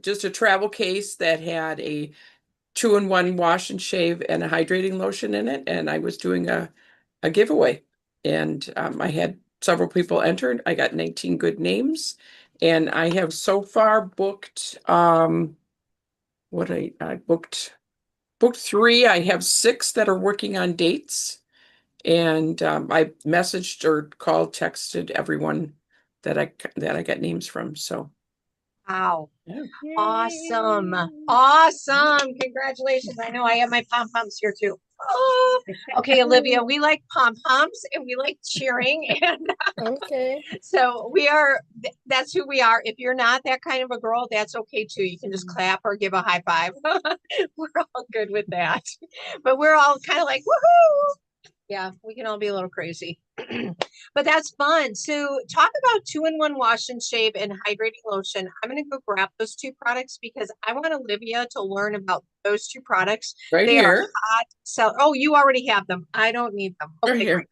just a travel case that had a two-in-one wash and shave and a hydrating lotion in it, and I was doing a giveaway, and I had several people entered. I got 19 good names, and I have so far booked what I booked three. I have six that are working on dates, and I messaged or called, texted everyone that I got names from. So Wow. yeah. Awesome. Yay. Awesome. Congratulations. I know I have my pom poms here too. Oh, okay, Olivia, we like pom poms and we like cheering. And Okay. so that's who we are. If you're not that kind of a girl, that's okay too. You can just clap or give a high five. We're all good with that. But we're all kind of like, woohoo. Yeah, we can all be a little crazy. But that's fun. So talk about two-in-one wash and shave and hydrating lotion. I'm going to go grab those two products because I want Olivia to learn about those two products. Right They are here, hot. So, oh, you already have them. I don't need them. right Okay, here. great.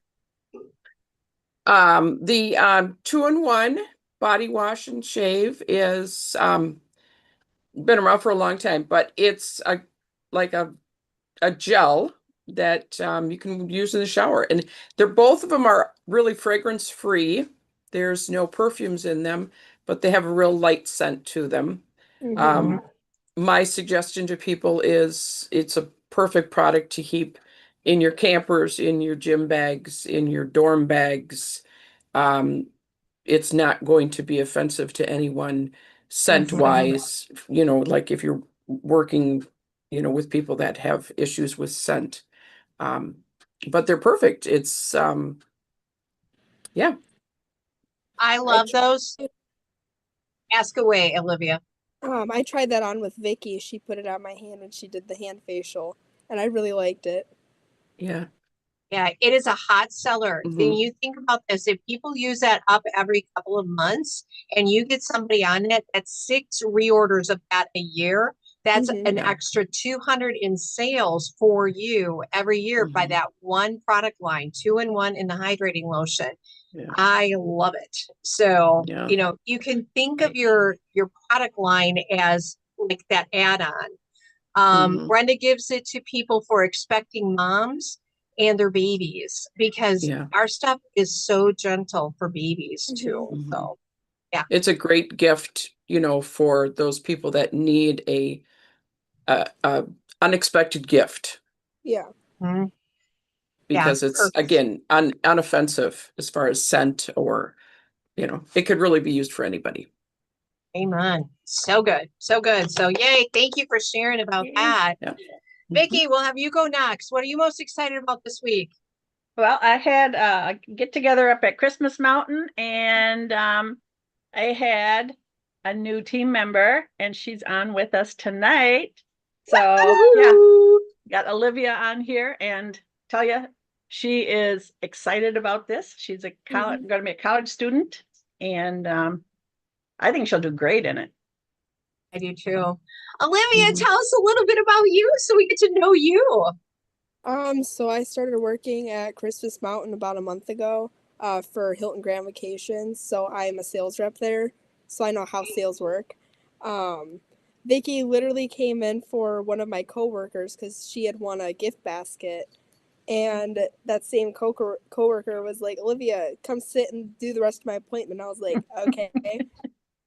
The two-in-one body wash and shave is been around for a long time, but it's like a gel that you can use in the shower. And they're both of them are really fragrance free. There's no perfumes in them, but they have a real light scent to them. Hmm. Um, my suggestion to people is it's a perfect product to keep in your campers, in your gym bags, in your dorm bags. Um, it's not going to be offensive to anyone scent Mhm. wise, like if you're working, with people that have issues with scent. Um, but they're perfect. It's yeah. I I love those. Ask away, Olivia. I tried that on with Vicky. She put it on my hand and she did the hand facial, and I really liked it. Yeah. Yeah, it is a hot seller. And Hmm. you think about this, if people use that up every couple of months and you get somebody on it, that's six reorders of that a year. That's Hmm. an Yeah. extra 200 in sales for you every year by Hmm. that one product line, two-in-one in the hydrating lotion. Yeah. I love it. So, Yeah. you can think of your product line as like that add-on. Hmm. Brenda gives it to people for expecting moms and their babies because Yeah. our stuff is so gentle for babies Hmm. too. Hmm. So, yeah. It's a great gift, for those people that need a unexpected gift Mhm. Yeah, because it's perfect. again unoffensive as far as scent or it could really be used for anybody. Amen. So good. So good. So, yay. Thank you for sharing about Yay. that. Yeah. Mhm. Vicky, we'll have you go next. What are you most excited about this week? Well, I had a get together up at Christmas Mountain, and I had a new team member, and she's on with us tonight. So, yeah, Woohoo! got Olivia on here, and tell you, she is excited about this. She's a college, Hmm. going to be a college student, and I think she'll do great in it. I do too. Olivia, Mhm. tell us a little bit about you so we get to know you. So I started working at Christmas Mountain about a month ago, for Hilton Grand Vacations. So I'm a sales rep there, so I know how sales work. Um, Vicky literally came in for one of my coworkers because she had won a gift basket, and that same coworker was like, "Olivia, come sit and do the rest of my appointment." I was like, "Okay."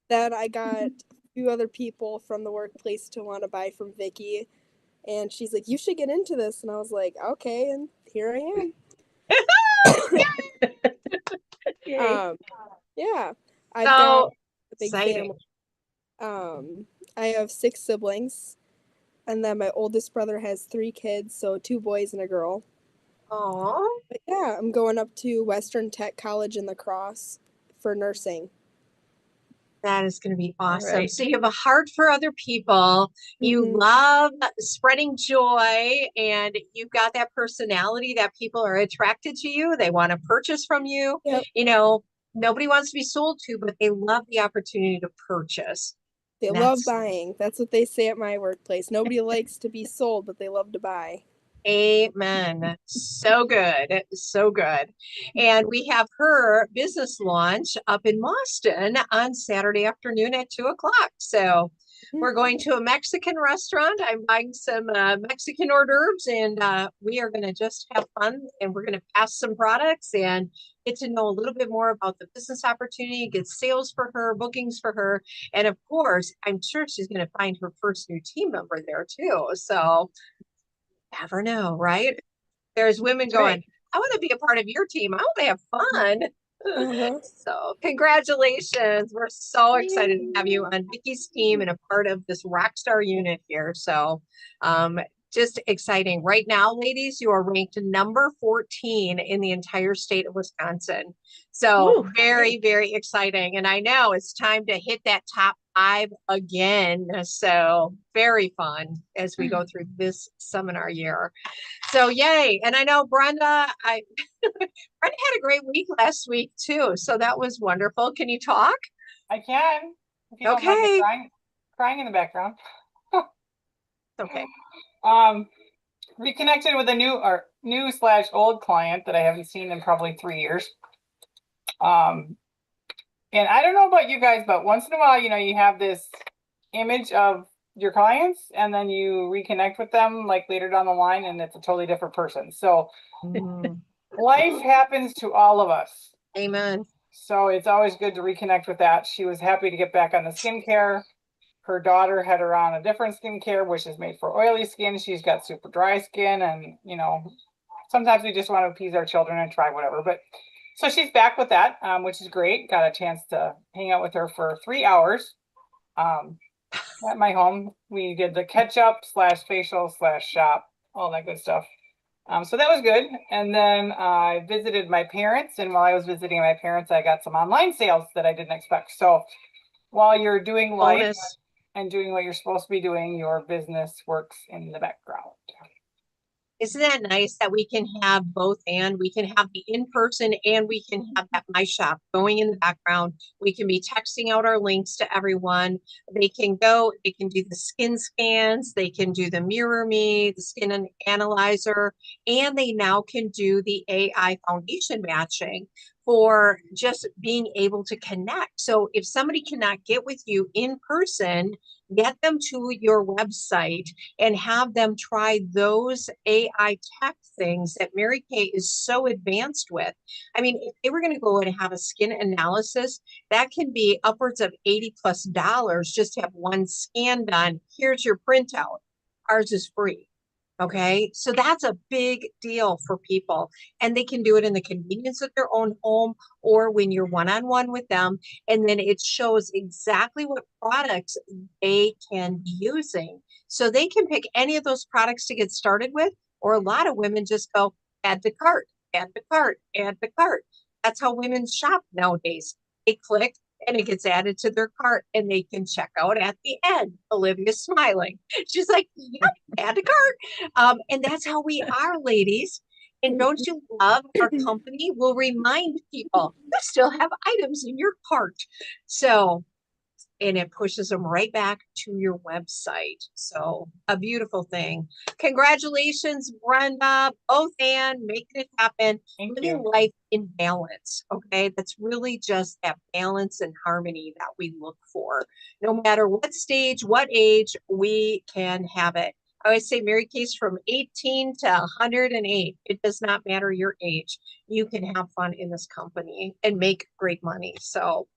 Then I got a few other people from the workplace to want to buy from Vicky, and she's like, "You should get into this." And I was like, "Okay." And here I am. Yay. Um, yeah, I've got So a big exciting. family. Um, I have six siblings, and then my oldest brother has three kids, so two boys and a girl. Oh, But yeah, I'm going up to Western Tech College in La Crosse for nursing. that is going to be All awesome. right. So you have a heart for other people. You Hmm. love spreading joy, and you've got that personality that people are attracted to you. They want to purchase from you. Yep, You know, nobody wants to be sold to, but they love the opportunity to purchase. they And love that's buying. That's what they say at my workplace. Nobody likes to be sold, but they love to buy. amen. So good. So good. And we have her business launch up in Boston on Saturday afternoon at 2 o'clock. So We're going to a Mexican restaurant. I'm buying some Mexican hors d'oeuvres, and we are going to just have fun, and we're going to pass some products and get to know a little bit more about the business opportunity, get sales for her, bookings for her. And of course, I'm sure she's going to find her first new team member there too. So never know, right? There's women That's right. going, I want to be a part of your team. I want to have fun. Uh-huh. So congratulations. We're so excited to have you on Vicky's team and a part of this Rockstar unit here. So just exciting. Right now, ladies, you are ranked number 14 in the entire state of Wisconsin. So Woo. very, very exciting. And I know it's time to hit that top 5 again. So very fun as we go through this seminar year. So yay. And I know Brenda, Brenda had a great week last week too. So that was wonderful. Can you talk? I can. If you don't mind Okay. me crying in the background. Okay. Reconnected with a new/old client that I haven't seen in probably 3 years. And I don't know about you guys, but once in a while, you have this image of your clients and then you reconnect with them like later down the line and it's a totally different person. So life happens to all of us. Amen. So it's always good to reconnect with that. She was happy to get back on the skincare. Her daughter had her on a different skincare, which is made for oily skin. She's got super dry skin. And, sometimes we just want to appease our children and try whatever. But so she's back with that, which is great. Got a chance to hang out with her for 3 hours at my home. We did the catch-up/facial/shop, all that good stuff. So that was good. And then I visited my parents. And while I was visiting my parents, I got some online sales that I didn't expect. So while you're doing life Bonus. and doing what you're supposed to be doing, your business works in the background. Isn't that nice that we can have both, and we can have the in-person and we can have that My Shop going in the background. We can be texting out our links to everyone. They can do the skin scans, they can do the Mirror Me, the skin analyzer, and they now can do the AI foundation matching for just being able to connect. So if somebody cannot get with you in person, get them to your website and have them try those AI tech things that Mary Kay is so advanced with. I mean, if they were going to go and have a skin analysis, that can be upwards of $80+ just to have one scan done. Here's your printout. Ours is free. Okay, so that's a big deal for people, and they can do it in the convenience of their own home or when you're one-on-one with them, and then it shows exactly what products they can be using. So they can pick any of those products to get started with, or a lot of women just go add to cart, add to cart, add to cart. That's how women shop nowadays. They click and it gets added to their cart and they can check out at the end. Olivia's smiling. She's like, yep, add to cart. And that's how we are, ladies. And don't you love our company will remind people you still have items in your cart. So, and it pushes them right back to your website. So a beautiful thing. Congratulations, Brenda, both and making it happen. Thank Living you. life in balance. Okay. That's really just that balance and harmony that we look for. No matter what stage, what age, we can have it. I always say Mary Kay's from 18 to 108. It does not matter your age. You can have fun in this company and make great money. So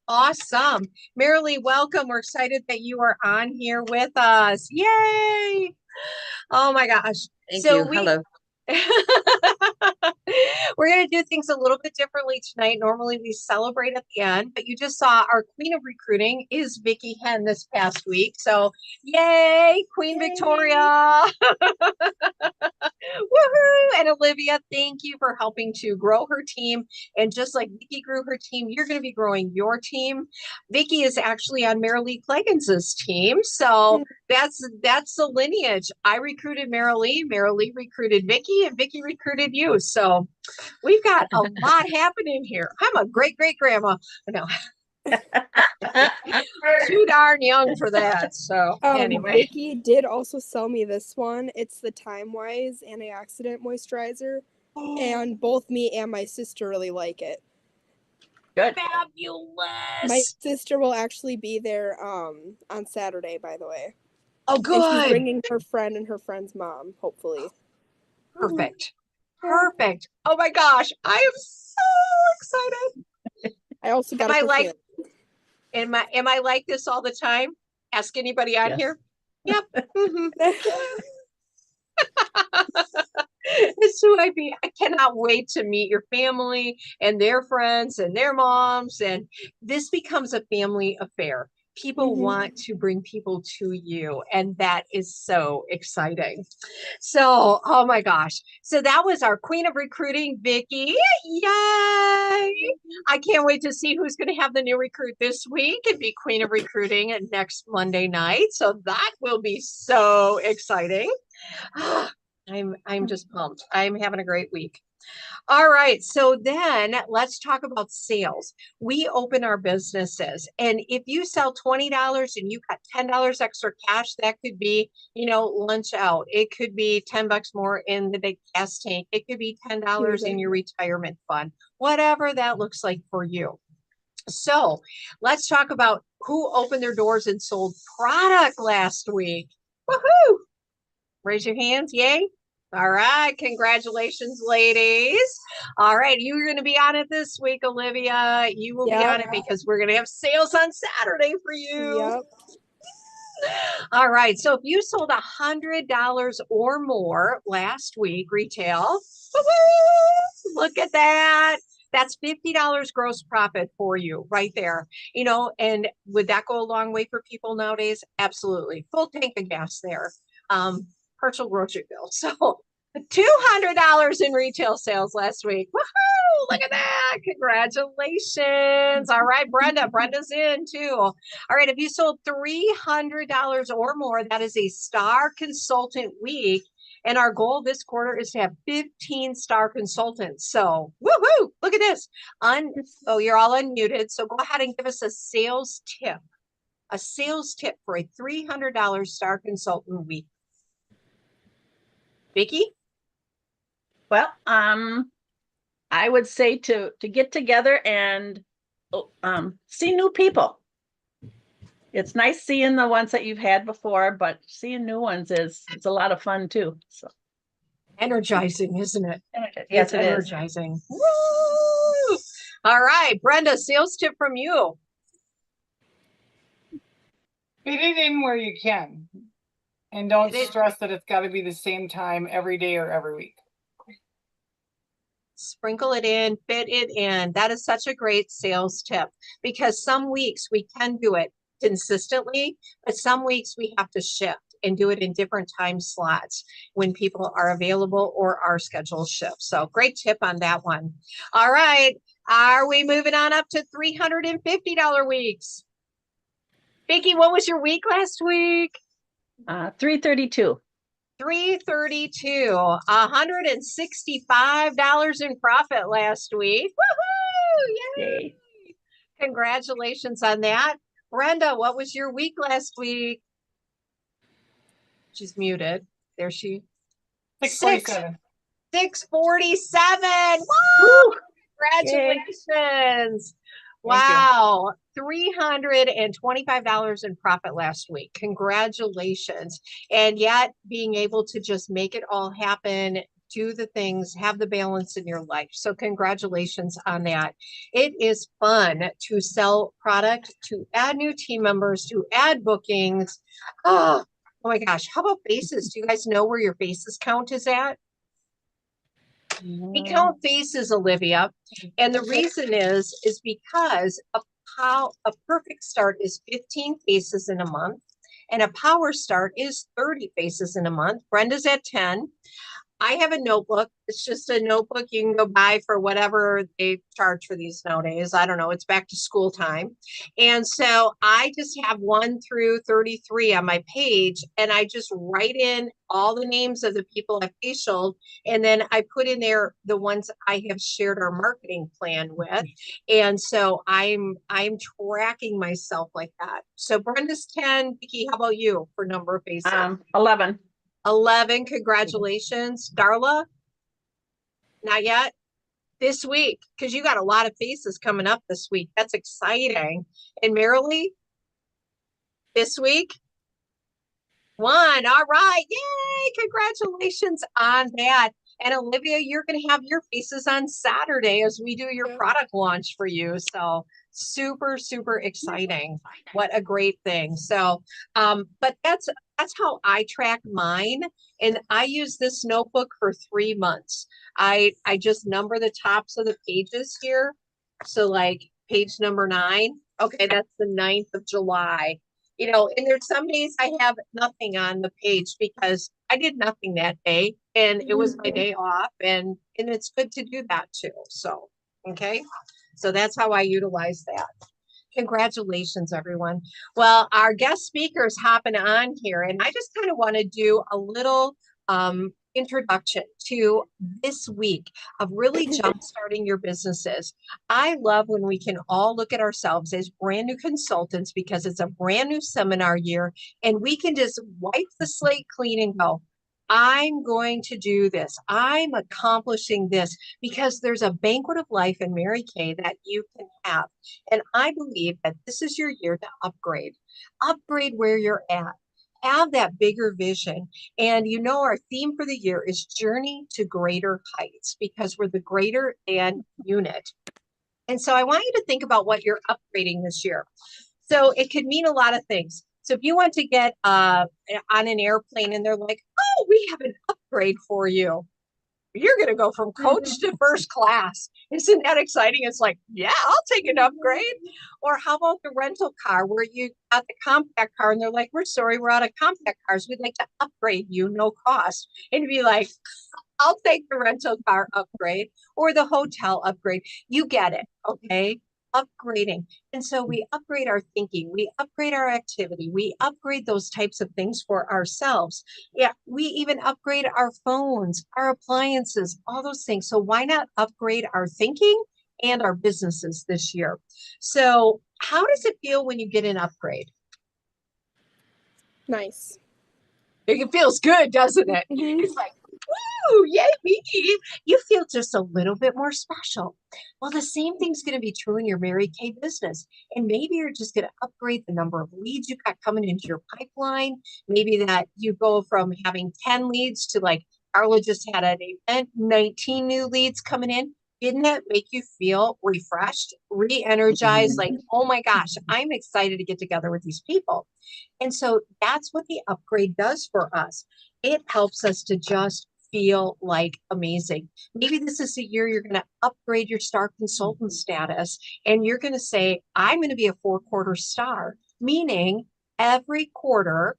awesome. Marilee, welcome. We're excited that you are on here with us. Yay. Oh my gosh. Thank So you. we- Hello. We're going to do things a little bit differently tonight. Normally we celebrate at the end, but you just saw our queen of recruiting is Vicki Henn this past week. So yay, Queen Yay. Victoria. Woohoo! And Olivia, thank you for helping to grow her team. And just like Vicki grew her team, you're going to be growing your team. Vicki is actually on Marilee Cleggins's team. So that's the lineage. I recruited Marilee recruited Vicki, and Vicki recruited you. So we've got a lot happening here. I'm a great grandma. No. Too darn young for that. So anyway. Vicki did also sell me this one. It's the Time Wise Antioxidant Moisturizer, and both me and my sister really like it. Good. My Fabulous. sister will actually be there on Saturday, by the way. Oh, And she's good. bringing her friend and her friend's mom, hopefully. Perfect. Perfect. Oh my gosh. I am so excited. I also got Am I a like perfume. am I like this all the time? Ask anybody on Yes. here. Yep. Mhm. It's who I be. I cannot wait to meet your family and their friends and their moms. And this becomes a family affair. People Mhm. want to bring people to you, and that is so exciting. So, oh my gosh. So that was our queen of recruiting, Vicky. Yay! I can't wait to see who's going to have the new recruit this week and be queen of recruiting next Monday night. So that will be so exciting. I'm just pumped. I'm having a great week. All right, so then let's talk about sales. We open our businesses, and if you sell $20 and you got $10 extra cash, that could be, lunch out. It could be $10 more in the big gas tank. It could be $10 in your retirement fund, whatever that looks like for you. So let's talk about who opened their doors and sold product last week. Woohoo! Raise your hands. Yay. All right. Congratulations, ladies. All right. You're going to be on it this week, Olivia. You will be Yep. on it because we're going to have sales on Saturday for you. Yep. All right. So if you sold $100 or more last week, retail, woo-hoo, look at that. That's $50 gross profit for you right there. And would that go a long way for people nowadays? Absolutely. Full tank of gas there. Partial grocery bill. So $200 in retail sales last week. Woohoo! Look at that. Congratulations. All right, Brenda. Brenda's in too. All right. If you sold $300 or more, that is a star consultant week. And our goal this quarter is to have 15 star consultants. So woohoo! Look at this. Oh, you're all unmuted. So go ahead and give us a sales tip. A sales tip for a $300 star consultant week. Vicky? Well, I would say to get together and see new people. It's nice seeing the ones that you've had before, but seeing new ones it's a lot of fun too. So Energizing, isn't it? yes, It's it is. energizing. Woo! All right, Brenda, sales tip from you. Fit it in where you can. And don't Fit it- stress that it's got to be the same time every day or every week. Sprinkle it in, fit it in. That is such a great sales tip because some weeks we can do it consistently, but some weeks we have to shift and do it in different time slots when people are available or our schedule shifts. So great tip on that one. All right. Are we moving on up to $350 weeks? Vicky, what was your week last week? 332. 332, $165 in profit last week. Woohoo! Yay! Congratulations on that. Brenda, what was your week last week? She's muted. There she. 647. 647. Woo! Congratulations. Thank you. Wow. $325 in profit last week. Congratulations. And yet being able to just make it all happen, do the things, have the balance in your life. So congratulations on that. It is fun to sell product, to add new team members, to add bookings. Oh my gosh. How about faces? Do you guys know where your faces count is at? We count faces, Olivia, and the reason is because a perfect start is 15 faces in a month, and a power start is 30 faces in a month. Brenda's at 10. I have a notebook. It's just a notebook you can go buy for whatever they charge for these nowadays. I don't know. It's back to school time. And so I just have 1 through 33 on my page, and I just write in all the names of the people I've facialed, and then I put in there the ones I have shared our marketing plan with. And so I'm tracking myself like that. So Brenda's 10. Vicki, how about you for number of faces? 11. 11. Congratulations. Darla? Not yet? this week, because you got a lot of faces coming up this week. That's exciting. And Marilee, this week, one. All right. Yay. Congratulations on that. And Olivia, you're going to have your faces on Saturday as we do your Yeah. product launch for you. So super, super exciting. What a great thing. So, but that's how I track mine. And I use this notebook for 3 months. I just number the tops of the pages here. So like page number 9. Okay, that's the 9th of July. You know, and there's some days I have nothing on the page because I did nothing that day and it was my day off, and it's good to do that too. So, okay. So that's how I utilize that. Congratulations, everyone. Well, our guest speaker is hopping on here, and I just kind of want to do a little introduction to this week of really jumpstarting your businesses. I love when we can all look at ourselves as brand new consultants because it's a brand new seminar year, and we can just wipe the slate clean and go, I'm going to do this. I'm accomplishing this because there's a banquet of life in Mary Kay that you can have. And I believe that this is your year to upgrade. Upgrade where you're at. Have that bigger vision. And you know, our theme for the year is Journey to Greater Heights because we're the greater than unit. And so I want you to think about what you're upgrading this year. So it could mean a lot of things. So if you want to get on an airplane and they're like, oh, we have an upgrade for you. You're going to go from coach to first class. Isn't that exciting? It's like, yeah, I'll take an upgrade. Or how about the rental car where you got the compact car and they're like, we're sorry, we're out of compact cars. We'd like to upgrade you, no cost. And be like, I'll take the rental car upgrade or the hotel upgrade. You get it. Okay. Upgrading. And so we upgrade our thinking, we upgrade our activity, we upgrade those types of things for ourselves. Yeah, we even upgrade our phones, our appliances, all those things. So why not upgrade our thinking and our businesses this year? So how does it feel when you get an upgrade? Nice. It feels good, doesn't it? Mhm. It's like, woo, yay, me. You feel just a little bit more special. Well, the same thing's going to be true in your Mary Kay business. And maybe you're just going to upgrade the number of leads you've got coming into your pipeline. Maybe that you go from having 10 leads to like Carla just had an event, 19 new leads coming in. Didn't that make you feel refreshed, re-energized? Like, oh my gosh, I'm excited to get together with these people. And so that's what the upgrade does for us. It helps us to just feel like amazing. Maybe this is the year you're going to upgrade your star consultant status and you're going to say, I'm going to be a 4-quarter star, meaning every quarter,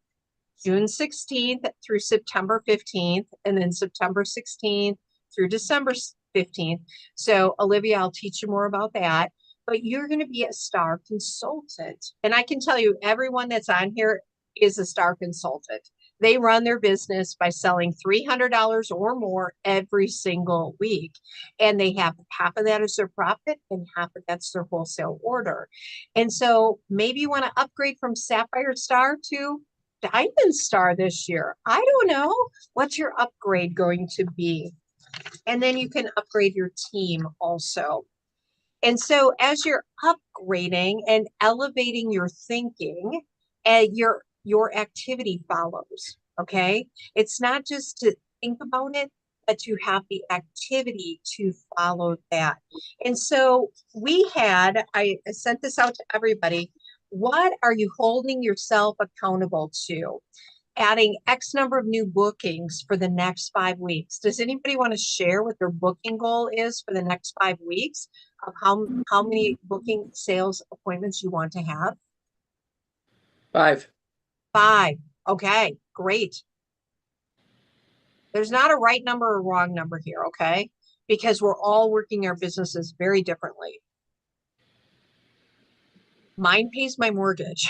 June 16th through September 15th, and then September 16th through December 15th. So Olivia, I'll teach you more about that. But you're going to be a star consultant. And I can tell you, everyone that's on here is a star consultant. They run their business by selling $300 or more every single week. And they have half of that as their profit and half of that's their wholesale order. And so maybe you want to upgrade from Sapphire Star to Diamond Star this year. I don't know. What's your upgrade going to be? And then you can upgrade your team also. And so as you're upgrading and elevating your thinking, your activity follows, okay? It's not just to think about it, but you have the activity to follow that. And so I sent this out to everybody. What are you holding yourself accountable to? Adding X number of new bookings for the next 5 weeks. Does anybody want to share what their booking goal is for the next 5 weeks of how many booking sales appointments you want to have? 5. 5. Okay, great. There's not a right number or wrong number here, okay? Because we're all working our businesses very differently. Mine pays my mortgage.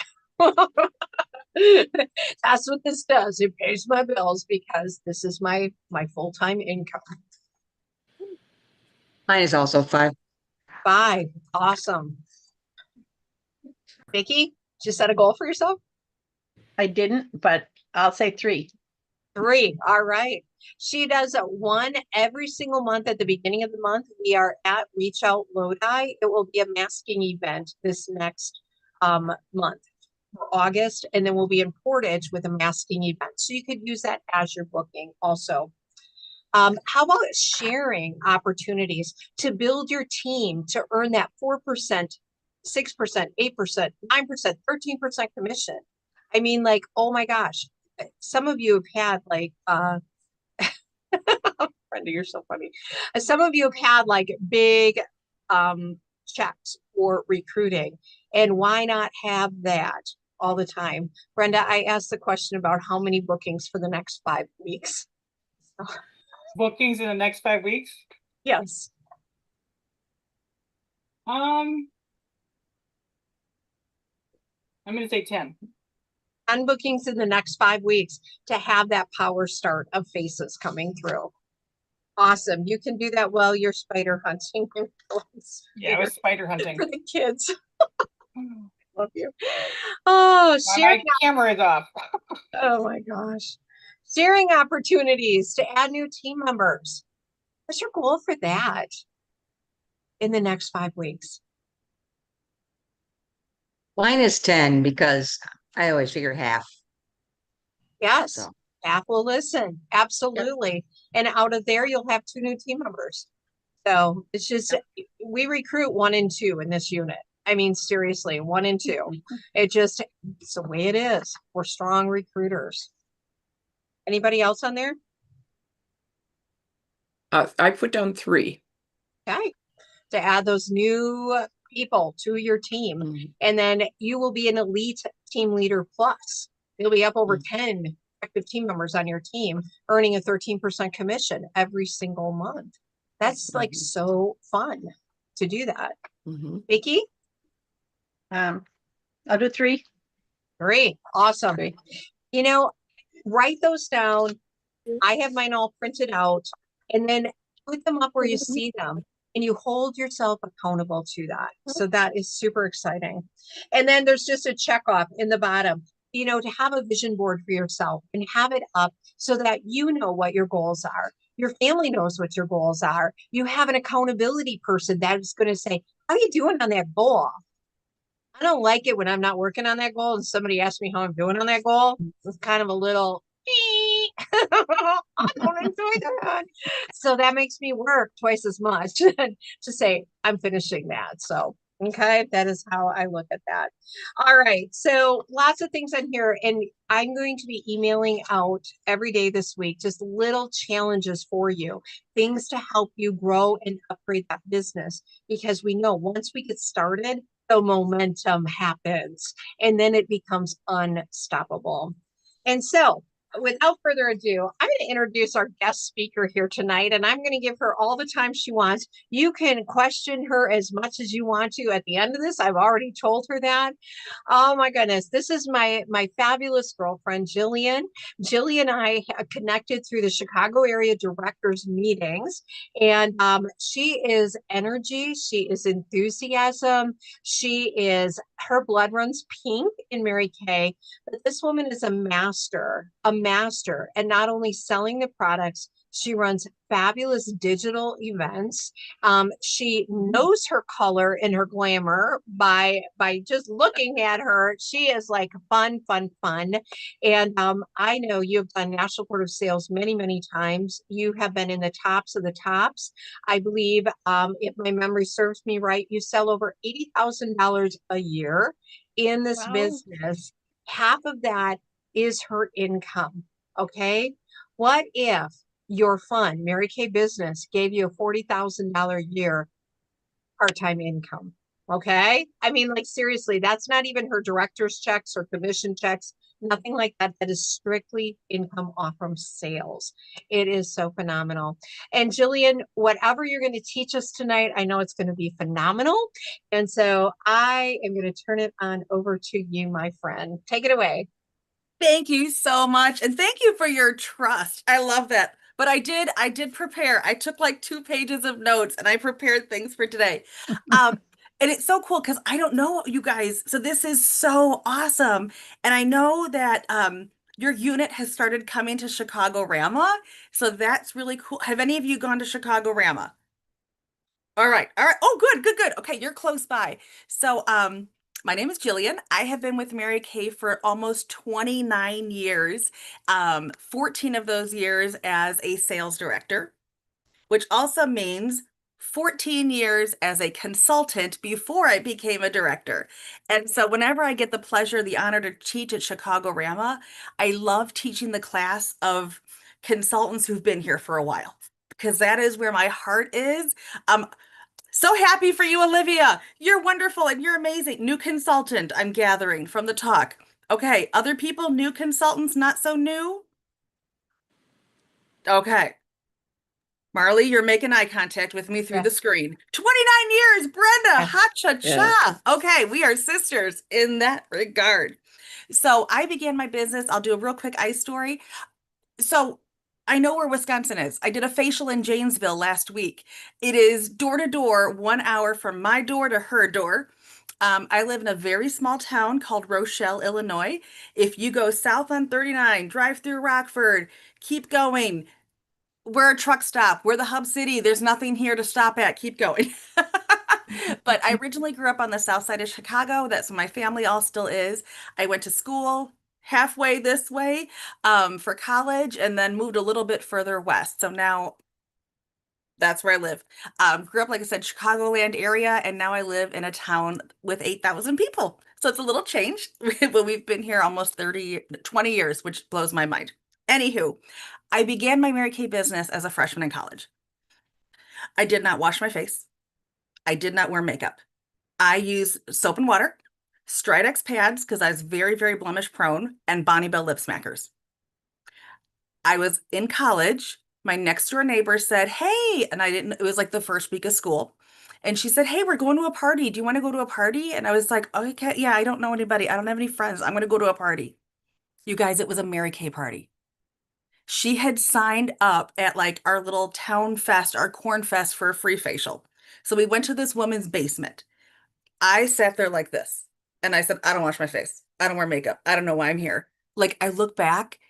That's what this does. It pays my bills because this is my full-time income. Mine is also 5. 5. Awesome. Vicki, did you set a goal for yourself? I didn't, but I'll say 3. 3. All right. She does one every single month at the beginning of the month. We are at Reach Out Lodi. It will be a masking event this next month for August, and then we'll be in Portage with a masking event. So you could use that as your booking also. How about sharing opportunities to build your team to earn that 4%, 6%, 8%, 9%, 13% commission? I mean, like, oh my gosh, some of you have had like, Brenda, you're so funny. Some of you have had like big checks for recruiting, and why not have that all the time? Brenda, I asked the question about how many bookings for the next 5 weeks. Bookings in the next 5 weeks? Yes. I'm gonna say 10. 10 bookings in the next 5 weeks to have that power start of faces coming through. Awesome. You can do that while you're spider hunting. Yeah, I was spider hunting. For the kids. Love you. Oh, sharing. My camera is off. Oh my gosh. Sharing opportunities to add new team members. What's your goal for that in the next 5 weeks? Mine is 10 because I always figure half. Yes. So. Half will listen. Absolutely. And out of there, you'll have 2 new team members. So it's just, we recruit 1 and 2 in this unit. I mean, seriously, 1 and 2. It's the way it is. We're strong recruiters. Anybody else on there? I put down 3. Okay. To add those new people to your team. Mhm. And then you will be an elite team leader plus. You'll be up over 10 active team members on your team, earning a 13% commission every single month. That's like so fun to do that. Vicki? I'll do 3. Great. Awesome. Great. You know, write those down. I have mine all printed out, and then put them up where you see them, and you hold yourself accountable to that. So that is super exciting. And then there's just a check off in the bottom, you know, to have a vision board for yourself and have it up so that you know what your goals are. Your family knows what your goals are. You have an accountability person that is going to say, how are you doing on that goal? I don't like it when I'm not working on that goal and somebody asks me how I'm doing on that goal. It's kind of a little, I don't enjoy that. So that makes me work twice as much to say I'm finishing that. So, okay, that is how I look at that. All right. So lots of things on here, and I'm going to be emailing out every day this week, just little challenges for you, things to help you grow and upgrade that business, because we know once we get started, the momentum happens and then it becomes unstoppable. And so without further ado, I'm going to introduce our guest speaker here tonight, and I'm going to give her all the time she wants. You can question her as much as you want to at the end of this. I've already told her that. Oh my goodness. This is my fabulous girlfriend, Jillian. Jillian and I connected through the Chicago area directors meetings, and she is energy. She is enthusiasm. Her blood runs pink in Mary Kay, but this woman is a master, and not only selling the products, she runs fabulous digital events. She knows her color and her glamour by just looking at her. She is like fun. And I know you've done National Board of Sales many, many times. You have been in the tops of the tops. I believe, if my memory serves me right, you sell over $80,000 a year in this business. Half of that is her income. Okay. What if your fund, Mary Kay Business, gave you a $40,000 a year part-time income? Okay. I mean, like, seriously, that's not even her director's checks or commission checks, nothing like that. That is strictly income off from sales. It is so phenomenal. And Jillian, whatever you're going to teach us tonight, I know it's going to be phenomenal. And so I am going to turn it on over to you, my friend. Take it away. Thank you so much. And thank you for your trust. I love that. But I did prepare. I took like 2 pages of notes and I prepared things for today. And it's so cool because I don't know you guys. So this is so awesome. And I know that your unit has started coming to Chicago-Rama. So that's really cool. Have any of you gone to Chicago-Rama? All right. All right. Oh, good, good, good. Okay, you're close by. So, my name is Jillian. I have been with Mary Kay for almost 29 years. 14 of those years as a sales director, which also means 14 years as a consultant before I became a director. And so whenever I get the pleasure, the honor to teach at Chicago-Rama, I love teaching the class of consultants who've been here for a while because that is where my heart is. So happy for you, Olivia. You're wonderful and you're amazing. New consultant, I'm gathering from the talk. Okay, other people, new consultants, not so new? Okay. Marley, you're making eye contact with me through Yeah. the screen. 29 years, Brenda, Yeah. ha-cha-cha. Okay, we are sisters in that regard. So I began my business. I'll do a real quick ice story. So I know where Wisconsin is. I did a facial in Janesville last week. It is door to door, 1 hour from my door to her door. I live in a very small town called Rochelle, Illinois. If you go south on 39, drive through Rockford, keep going. We're a truck stop. We're the hub city. There's nothing here to stop at. Keep going. But I originally grew up on the south side of Chicago. That's where my family all still is. I went to school halfway this way for college and then moved a little bit further west. So now that's where I live. Grew up, like I said, Chicagoland area, and now I live in a town with 8,000 people. So it's a little change, but we've been here almost 20 years, which blows my mind. Anywho, I began my Mary Kay business as a freshman in college. I did not wash my face. I did not wear makeup. I used soap and water, Stridex pads because I was very, very blemish prone, and Bonnie Bell lip smackers. I was in college. My next door neighbor said, "Hey," and it was like the first week of school. And she said, "Hey, we're going to a party. Do you want to go to a party?" And I was like, "Okay, yeah, I don't know anybody. I don't have any friends. I'm going to go to a party." You guys, it was a Mary Kay party. She had signed up at like our little town fest, our corn fest for a free facial. So we went to this woman's basement. I sat there like this and I said, "I don't wash my face. I don't wear makeup. I don't know why I'm here." Like I look back,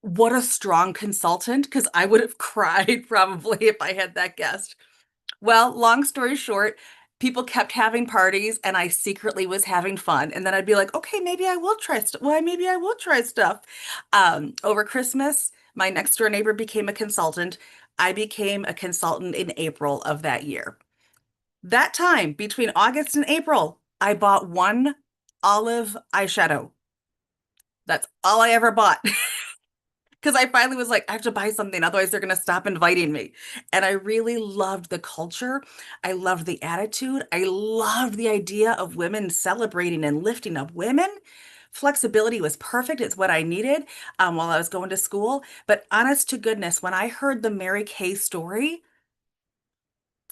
what a strong consultant, because I would have cried probably if I had that guest. Well, long story short, people kept having parties and I secretly was having fun. And then I'd be like, okay, maybe I will try stuff. Well, maybe I will try stuff. Over Christmas, my next door neighbor became a consultant. I became a consultant in April of that year. That time, between August and April, I bought one olive eyeshadow. That's all I ever bought. Because I finally was like, I have to buy something, otherwise they're going to stop inviting me. And I really loved the culture. I loved the attitude. I loved the idea of women celebrating and lifting up women. Flexibility was perfect. It's what I needed while I was going to school. But honest to goodness, when I heard the Mary Kay story,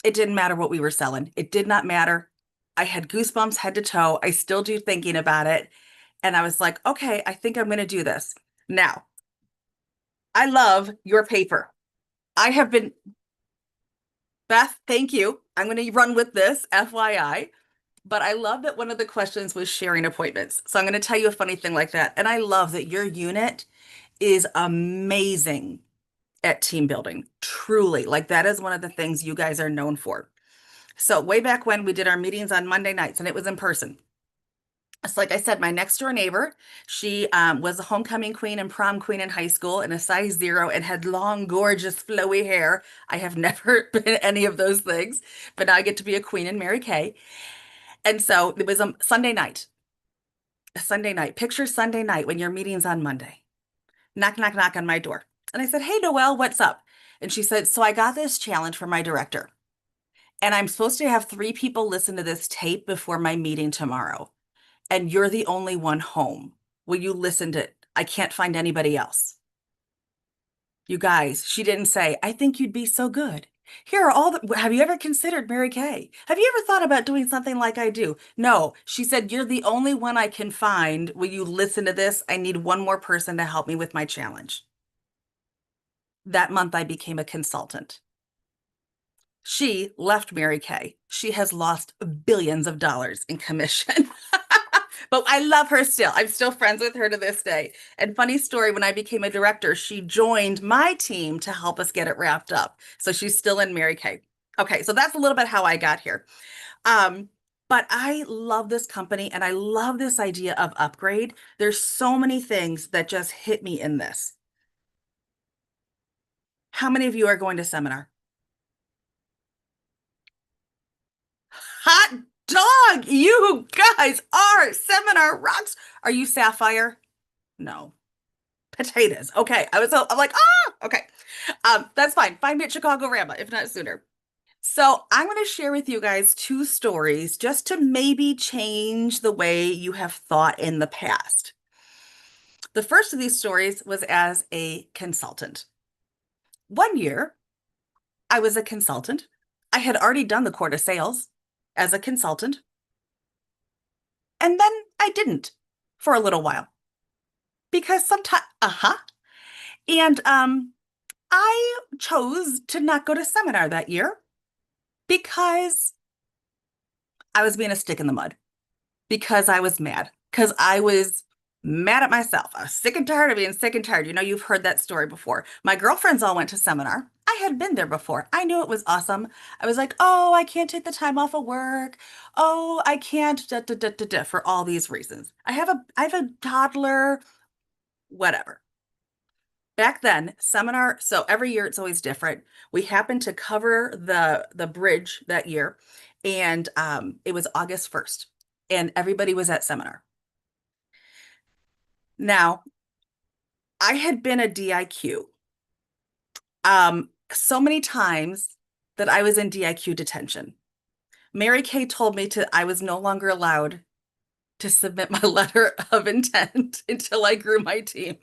it didn't matter what we were selling. It did not matter. I had goosebumps head to toe. I still do thinking about it. And I was like, okay, I think I'm going to do this. Now, I love your paper. I have been, Beth, thank you. I'm going to run with this, FYI. But I love that one of the questions was sharing appointments. So I'm going to tell you a funny thing like that. And I love that your unit is amazing at team building. Truly. Like that is one of the things you guys are known for. So way back when we did our meetings on Monday nights and it was in person. It's like I said, my next door neighbor, she was a homecoming queen and prom queen in high school and a size 0 and had long, gorgeous, flowy hair. I have never been any of those things, but now I get to be a queen in Mary Kay. And so it was a Sunday night. A Sunday night. Picture Sunday night when your meeting's on Monday. Knock, knock, knock on my door. And I said, "Hey, Noelle, what's up?" And she said, "So I got this challenge from my director. And I'm supposed to have 3 people listen to this tape before my meeting tomorrow. And you're the only one home. Will you listen to it? I can't find anybody else." You guys, she didn't say, "I think you'd be so good. Here are all the, have you ever considered Mary Kay? Have you ever thought about doing something like I do?" No, she said, "You're the only one I can find. Will you listen to this? I need one more person to help me with my challenge." That month, I became a consultant. She left Mary Kay. She has lost billions of dollars in commission. But I love her still. I'm still friends with her to this day. And funny story, when I became a director, she joined my team to help us get it wrapped up. So she's still in Mary Kay. Okay, so that's a little bit how I got here. But I love this company and I love this idea of upgrade. There's so many things that just hit me in this. How many of you are going to seminar? Hot dog! You guys are seminar rocks. Are you Sapphire? No. Potatoes. Okay. I'm like, okay. That's fine. Find me at Chicago Rama, if not sooner. So I'm going to share with you guys 2 stories just to maybe change the way you have thought in the past. The first of these stories was as a consultant. One year, I was a consultant. I had already done the Court of Sales as a consultant. And then I didn't for a little while because sometimes, And I chose to not go to seminar that year because I was being a stick in the mud, because I was mad, because I was mad at myself. I was sick and tired of being sick and tired. You know, you've heard that story before. My girlfriends all went to seminar. I had been there before. I knew it was awesome. I was like, oh, I can't take the time off of work. Oh, I can't, for all these reasons. I have a toddler, whatever. Back then, seminar, so every year it's always different. We happened to cover the bridge that year, and it was August 1st, and everybody was at seminar. Now, I had been a DIQ so many times that I was in DIQ detention. Mary Kay told me I was no longer allowed to submit my letter of intent until I grew my team.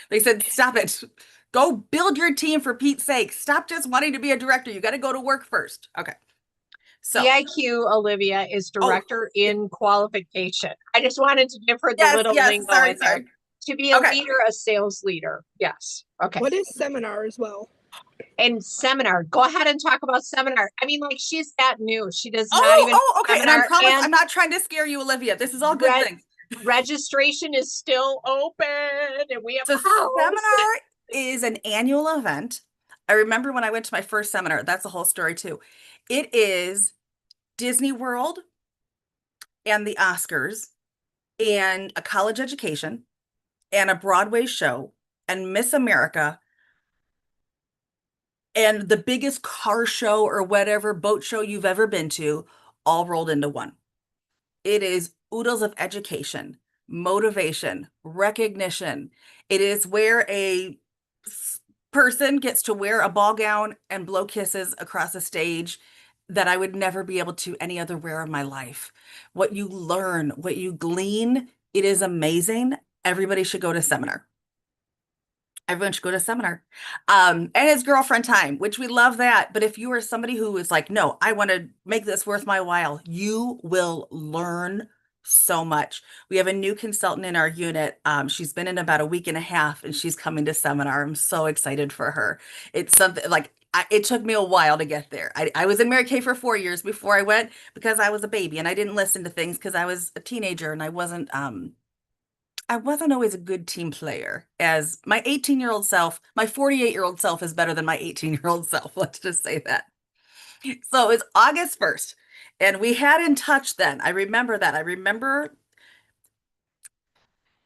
They said, stop it. Go build your team for Pete's sake. Stop just wanting to be a director. You got to go to work first. Okay. So DIQ, Olivia, is director in qualification. I just wanted to give her the little lingo in there. To be a leader, a sales leader. Yes. Okay. What is seminar as well? And seminar. Go ahead and talk about seminar. I mean, like, she's that new. She does not even. Okay. And I promise I'm not trying to scare you, Olivia. This is all good things. Registration is still open, and we have a seminar is an annual event. I remember when I went to my first seminar. That's a whole story too. It is Disney World and the Oscars and a college education and a Broadway show and Miss America and the biggest car show or whatever boat show you've ever been to, all rolled into one. It is oodles of education, motivation, recognition. It is where a person gets to wear a ball gown and blow kisses across a stage that I would never be able to any other where in my life. What you learn, what you glean, it is amazing. Everybody should go to seminar. Everyone should go to seminar. And it's girlfriend time, which we love that. But if you are somebody who is like, no, I want to make this worth my while, you will learn so much. We have a new consultant in our unit. She's been in about a week and a half and she's coming to seminar. I'm so excited for her. It's something like, it took me a while to get there. I was in Mary Kay for 4 years before I went because I was a baby and I didn't listen to things because I was a teenager and I wasn't always a good team player. As my 18-year-old self, my 48-year-old self is better than my 18-year-old self. Let's just say that. So it's August 1st. And we had in touch then. I remember that. I remember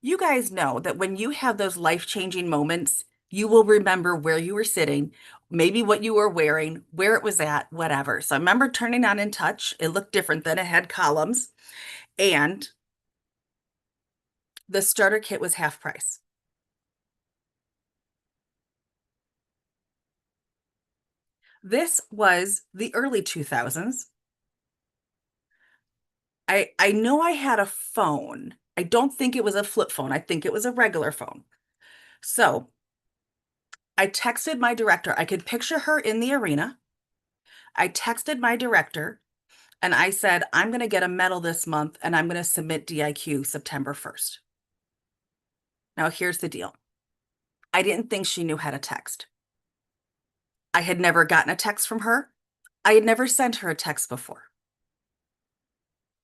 you guys know that when you have those life-changing moments, you will remember where you were sitting, maybe what you were wearing, where it was at, whatever. So I remember turning on In Touch. It looked different then. It had columns. And the starter kit was half price. This was the early 2000s. I know I had a phone. I don't think it was a flip phone. I think it was a regular phone. So I texted my director. I could picture her in the arena. I texted my director and I said, I'm going to get a medal this month and I'm going to submit DIQ September 1st. Now, here's the deal. I didn't think she knew how to text. I had never gotten a text from her. I had never sent her a text before.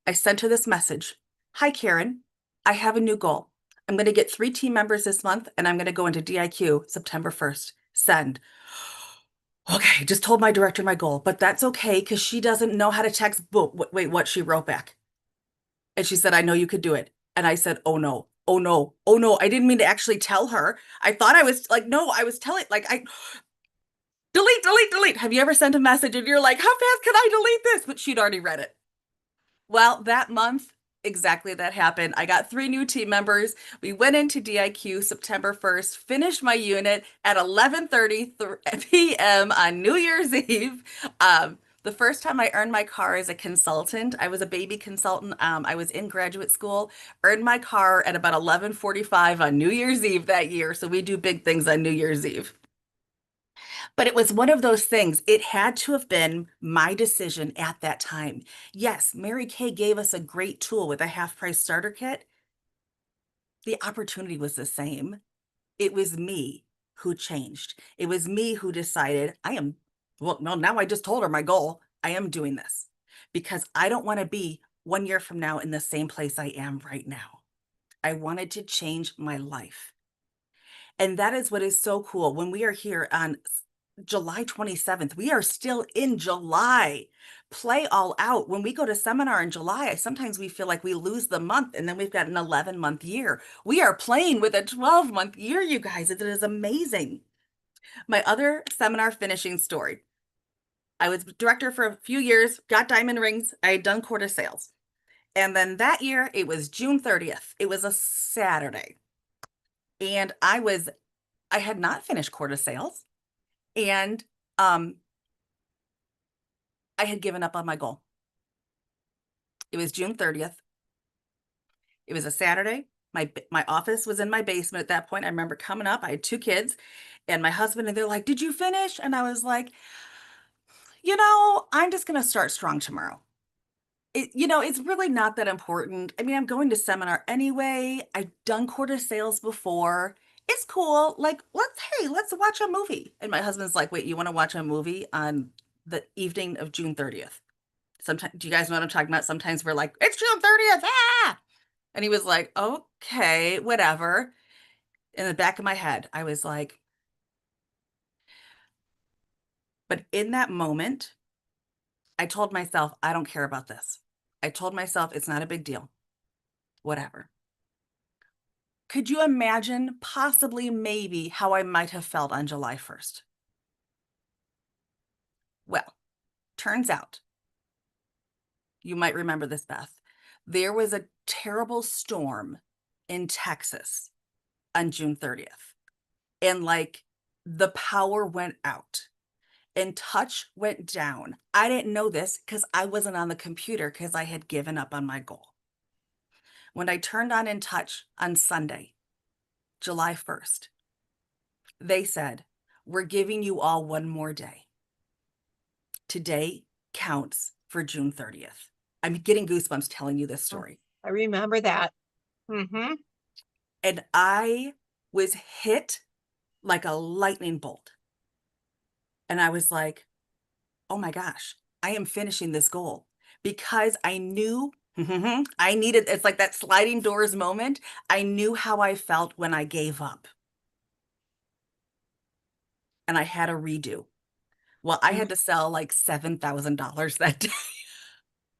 I sent her this message. Hi, Karen. I have a new goal. I'm going to get 3 team members this month, and I'm going to go into DIQ September 1st. Send. Okay, just told my director my goal, but that's okay because she doesn't know how to text. Wait, what? She wrote back. And she said, I know you could do it. And I said, oh no, oh no, oh no. I didn't mean to actually tell her. I thought I was like, no, I was telling, like, delete, delete, delete. Have you ever sent a message and you're like, how fast can I delete this? But she'd already read it. Well, that month, exactly that happened. I got 3 new team members. We went into DIQ September 1st, finished my unit at 11:30 p.m. on New Year's Eve. The first time I earned my car as a consultant, I was a baby consultant. I was in graduate school, earned my car at about 11:45 on New Year's Eve that year. So we do big things on New Year's Eve. But it was one of those things. It had to have been my decision at that time. Yes, Mary Kay gave us a great tool with a half-price starter kit. The opportunity was the same. It was me who changed. It was me who decided well, now I just told her my goal. I am doing this because I don't want to be 1 year from now in the same place I am right now. I wanted to change my life. And that is what is so cool. When we are here on July 27th, we are still in July. Play all out. When we go to seminar in July, sometimes we feel like we lose the month and then we've got an 11-month year. We are playing with a 12-month year, you guys. It is amazing. My other seminar finishing story. I was director for a few years, got diamond rings. I had done quarter sales. And then that year, it was June 30th. It was a Saturday. And I had not finished quarter sales. And I had given up on my goal. It was June 30th. It was a Saturday. My office was in my basement at that point. I remember coming up. I had 2 kids and my husband, and they're like, did you finish? And I was like, I'm just going to start strong tomorrow. It's really not that important. I mean, I'm going to seminar anyway. I've done quarter sales before. It's cool. Like, let's watch a movie. And my husband's like, wait, you want to watch a movie on the evening of June 30th? Sometimes, do you guys know what I'm talking about? Sometimes we're like, it's June 30th. Ah! And he was like, okay, whatever. In the back of my head, I was like, but in that moment, I told myself, I don't care about this. I told myself, it's not a big deal. Whatever. Could you imagine possibly maybe how I might have felt on July 1st? Well, turns out, you might remember this, Beth. There was a terrible storm in Texas on June 30th. And like the power went out and touch went down. I didn't know this because I wasn't on the computer because I had given up on my goal. When I turned on In Touch on Sunday, July 1st, they said, we're giving you all 1 more day. Today counts for June 30th. I'm getting goosebumps telling you this story. I remember that. Mm-hmm. And I was hit like a lightning bolt. And I was like, oh my gosh, I am finishing this goal because I knew I needed, it's like that sliding doors moment. I knew how I felt when I gave up. And I had a redo. Well, I had to sell like $7,000 that day.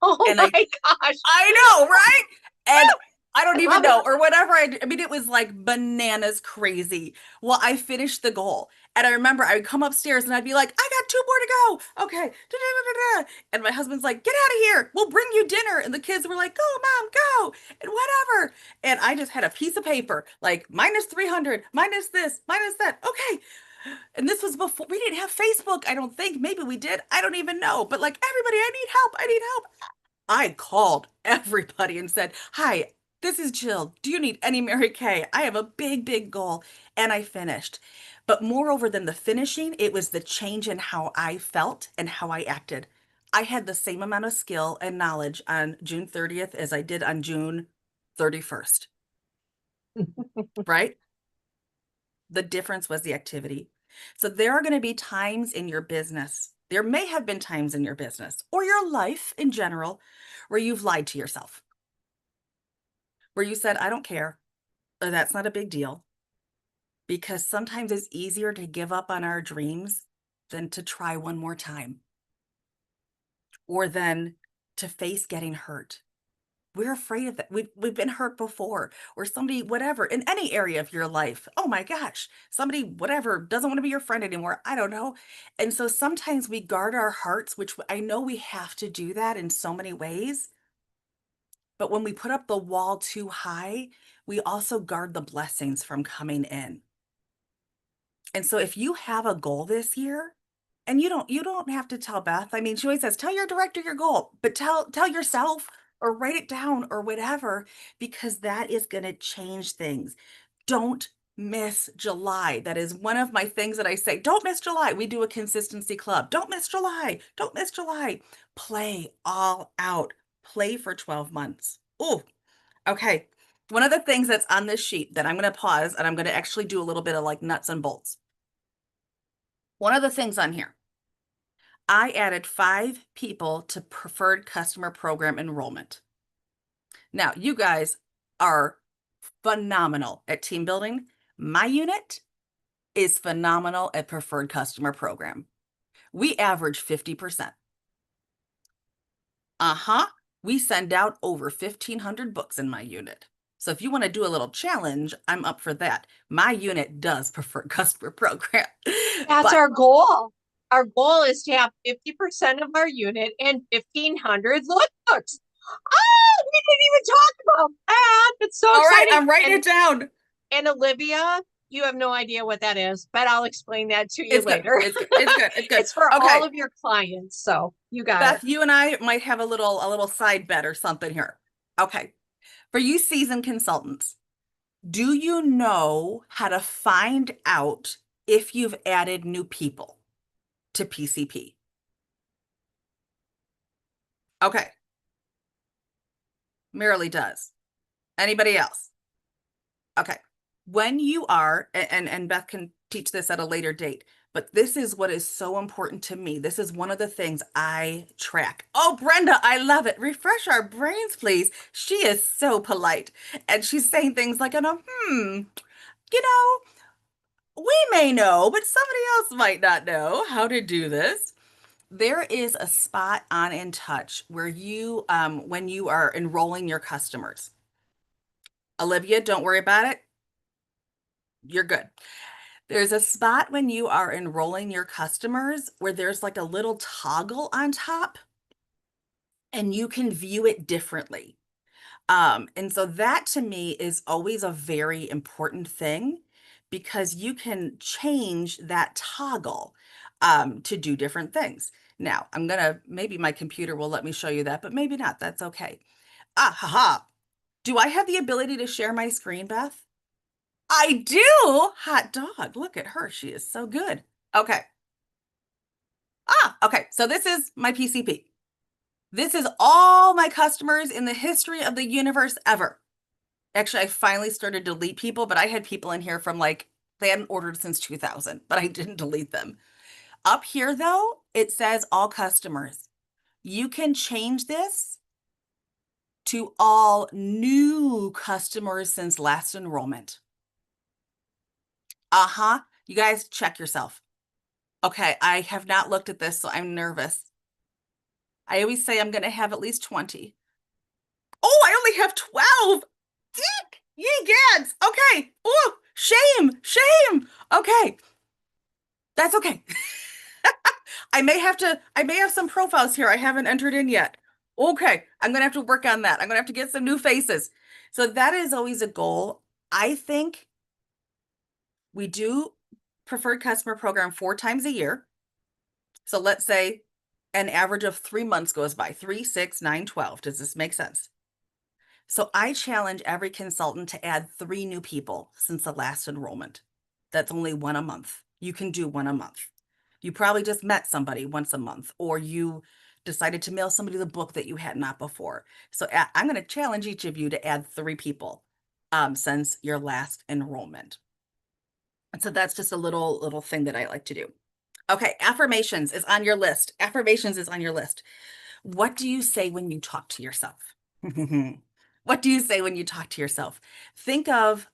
Oh And my gosh. I know, right? And I don't even know, or whatever. I mean, it was like bananas crazy. Well, I finished the goal. And I remember I would come upstairs and I'd be like, I got 2 more to go. Okay. Da-da-da-da-da. And my husband's like, get out of here. We'll bring you dinner. And the kids were like, go, Mom, go. And whatever. And I just had a piece of paper, like minus 300, minus this, minus that. Okay. And this was before we didn't have Facebook. I don't think. Maybe we did. I don't even know. But like, everybody, I need help. I need help. I called everybody and said, hi, this is Jill. Do you need any Mary Kay? I have a big, big goal. And I finished. But moreover than the finishing, it was the change in how I felt and how I acted. I had the same amount of skill and knowledge on June 30th as I did on June 31st. Right? The difference was the activity. So there are going to be times in your business, there may have been times in your business or your life in general where you've lied to yourself, where you said, I don't care, or that's not a big deal. Because sometimes it's easier to give up on our dreams than to try one more time, or then to face getting hurt. We're afraid of that. We've been hurt before, or somebody, whatever, in any area of your life. Oh my gosh, somebody, whatever, doesn't want to be your friend anymore. I don't know. And so sometimes we guard our hearts, which I know we have to do that in so many ways. But when we put up the wall too high, we also guard the blessings from coming in. And so if you have a goal this year, and you don't have to tell Beth. I mean, she always says, tell your director your goal, but tell yourself or write it down or whatever, because that is going to change things. Don't miss July. That is one of my things that I say. Don't miss July. We do a consistency club. Don't miss July. Don't miss July. Play all out. Play for 12 months. Oh, okay. One of the things that's on this sheet that I'm going to pause and I'm going to actually do a little bit of like nuts and bolts. One of the things on here, I added 5 people to preferred customer program enrollment. Now, you guys are phenomenal at team building. My unit is phenomenal at preferred customer program. We average 50%. We send out over 1,500 books in my unit. So if you want to do a little challenge, I'm up for that. My unit does preferred customer program. That's our goal. Our goal is to have 50% of our unit and 1,500 lookbooks. Oh, we didn't even talk about that. It's so All right, exciting. I'm writing it down. And Olivia, you have no idea what that is, but I'll explain that to you It's good. later. It's good. It's good. It's good. It's for Okay. all of your clients. So you got Beth, it. you and I might have a little side bet or something here. Okay. For you seasoned consultants, do you know how to find out if you've added new people to PCP? Okay. Marilee does. Anybody else? Okay. When you are, and Beth can teach this at a later date, but this is what is so important to me. This is one of the things I track. Oh, Brenda, I love it. Refresh our brains, please. She is so polite. And she's saying things like, you know, we may know, but somebody else might not know how to do this. There is a spot on InTouch where you, when you are enrolling your customers. Olivia, don't worry about it. You're good. There's a spot when you are enrolling your customers where there's like a little toggle on top and you can view it differently. And so that to me is always a very important thing because you can change that toggle to do different things. Now, maybe my computer will let me show you that, but maybe not. That's okay. Do I have the ability to share my screen, Beth? I do. Hot dog. Look at her. She is so good. Okay. Okay. So this is my PCP. This is all my customers in the history of the universe ever. Actually, I finally started to delete people, but I had people in here from they hadn't ordered since 2000, but I didn't delete them. Up here, though, it says all customers. You can change this to all new customers since last enrollment. You guys check yourself. Okay, I have not looked at this, so I'm nervous. I always say I'm going to have at least 20. Oh, I only have 12. Dick, ye gads. Okay. Oh, shame. Okay. That's okay. I may have some profiles here I haven't entered in yet. Okay, I'm going to have to work on that. I'm going to have to get some new faces. So that is always a goal. I think we do preferred customer program 4 times a year. So let's say an average of 3 months goes by, 3, 6, 9, 12. Does this make sense? So I challenge every consultant to add 3 new people since the last enrollment. That's only 1 a month. You can do 1 a month. You probably just met somebody once a month, or you decided to mail somebody the book that you had not before. So I'm going to challenge each of you to add 3 people since your last enrollment. And so that's just a little thing that I like to do. Okay, affirmations is on your list. Affirmations is on your list. What do you say when you talk to yourself? What do you say when you talk to yourself? Think of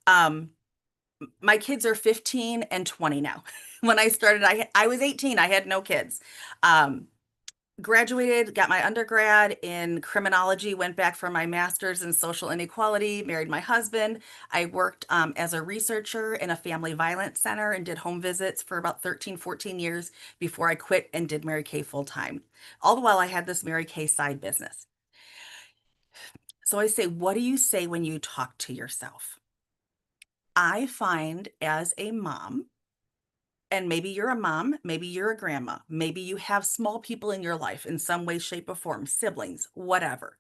my kids are 15 and 20 now. When I started, I was 18. I had no kids. Graduated, got my undergrad in criminology, went back for my master's in social inequality, married my husband. I worked as a researcher in a family violence center and did home visits for about 13, 14 years before I quit and did Mary Kay full time. All the while I had this Mary Kay side business. So I say, what do you say when you talk to yourself? I find as a mom, and maybe you're a mom, maybe you're a grandma, maybe you have small people in your life in some way, shape, or form, siblings, whatever,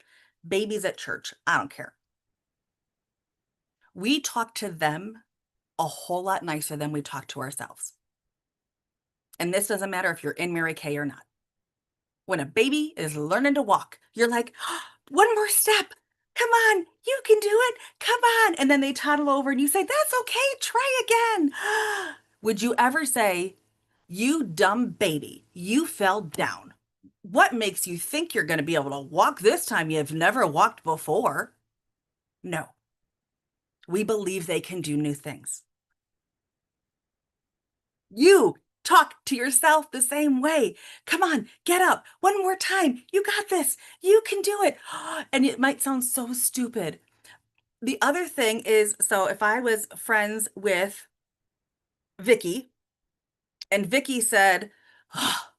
babies at church, I don't care. We talk to them a whole lot nicer than we talk to ourselves. And this doesn't matter if you're in Mary Kay or not. When a baby is learning to walk, you're like, oh, one more step. Come on, you can do it. Come on. And then they toddle over and you say, that's okay. Try again. Would you ever say, you dumb baby, you fell down? What makes you think you're going to be able to walk this time? You've never walked before. No, we believe they can do new things. You talk to yourself the same way. Come on, get up. One more time. You got this. You can do it. And it might sound so stupid. The other thing is, so if I was friends with Vicky and Vicky said, oh,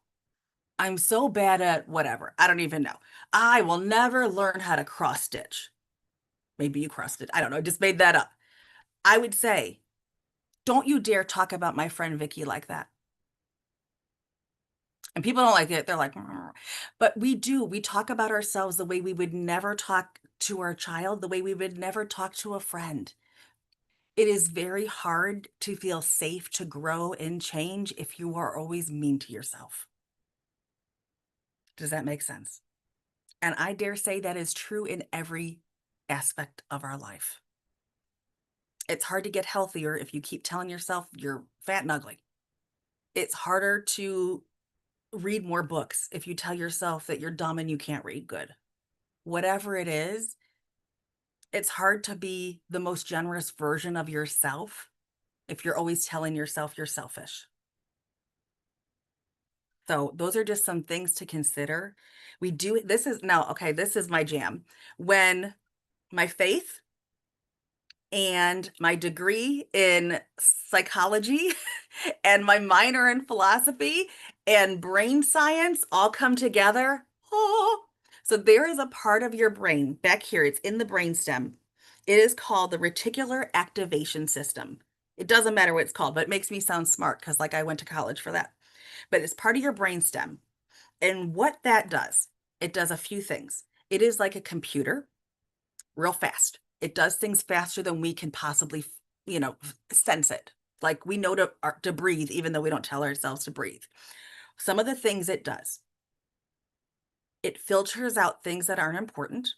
I'm so bad at whatever, I don't even know. I will never learn how to cross stitch. Maybe you crossed it. I don't know. I just made that up. I would say, don't you dare talk about my friend Vicky like that. And people don't like it. They're like, but we do. We talk about ourselves the way we would never talk to our child, the way we would never talk to a friend. It is very hard to feel safe to grow and change if you are always mean to yourself. Does that make sense? And I dare say that is true in every aspect of our life. It's hard to get healthier if you keep telling yourself you're fat and ugly. It's harder to read more books if you tell yourself that you're dumb and you can't read good. Whatever it is, it's hard to be the most generous version of yourself if you're always telling yourself you're selfish. So those are just some things to consider. This is my jam. When my faith and my degree in psychology and my minor in philosophy and brain science all come together. Oh, so there is a part of your brain back here. It's in the brainstem. It is called the reticular activation system. It doesn't matter what it's called, but it makes me sound smart because I went to college for that. But it's part of your brainstem. And what that does, it does a few things. It is like a computer, real fast. It does things faster than we can possibly, sense it. Like we know to breathe, even though we don't tell ourselves to breathe. Some of the things it does, it filters out things that aren't important.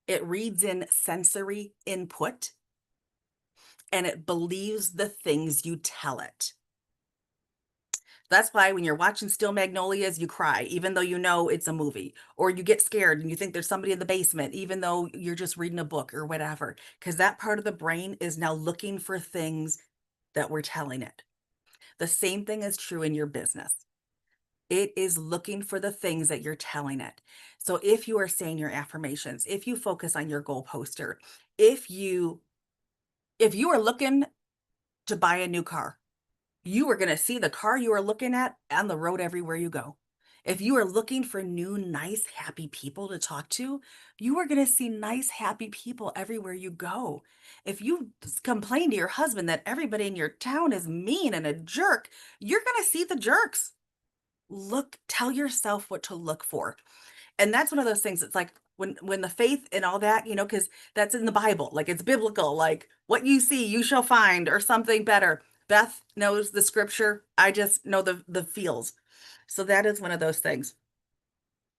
It reads in sensory input, and it believes the things you tell it. That's why when you're watching Steel Magnolias, you cry, even though you know it's a movie, or you get scared and you think there's somebody in the basement, even though you're just reading a book or whatever, because that part of the brain is now looking for things that we're telling it. The same thing is true in your business. It is looking for the things that you're telling it. So if you are saying your affirmations, if you focus on your goal poster, if you are looking to buy a new car, you are going to see the car you are looking at on the road everywhere you go. If you are looking for new, nice, happy people to talk to, you are going to see nice, happy people everywhere you go. If you complain to your husband that everybody in your town is mean and a jerk, you're going to see the jerks. Tell yourself what to look for. And that's one of those things. It's like when the faith and all that, because that's in the Bible, it's biblical, like what you see, you shall find, or something better. Beth knows the scripture. I just know the feels. So that is one of those things.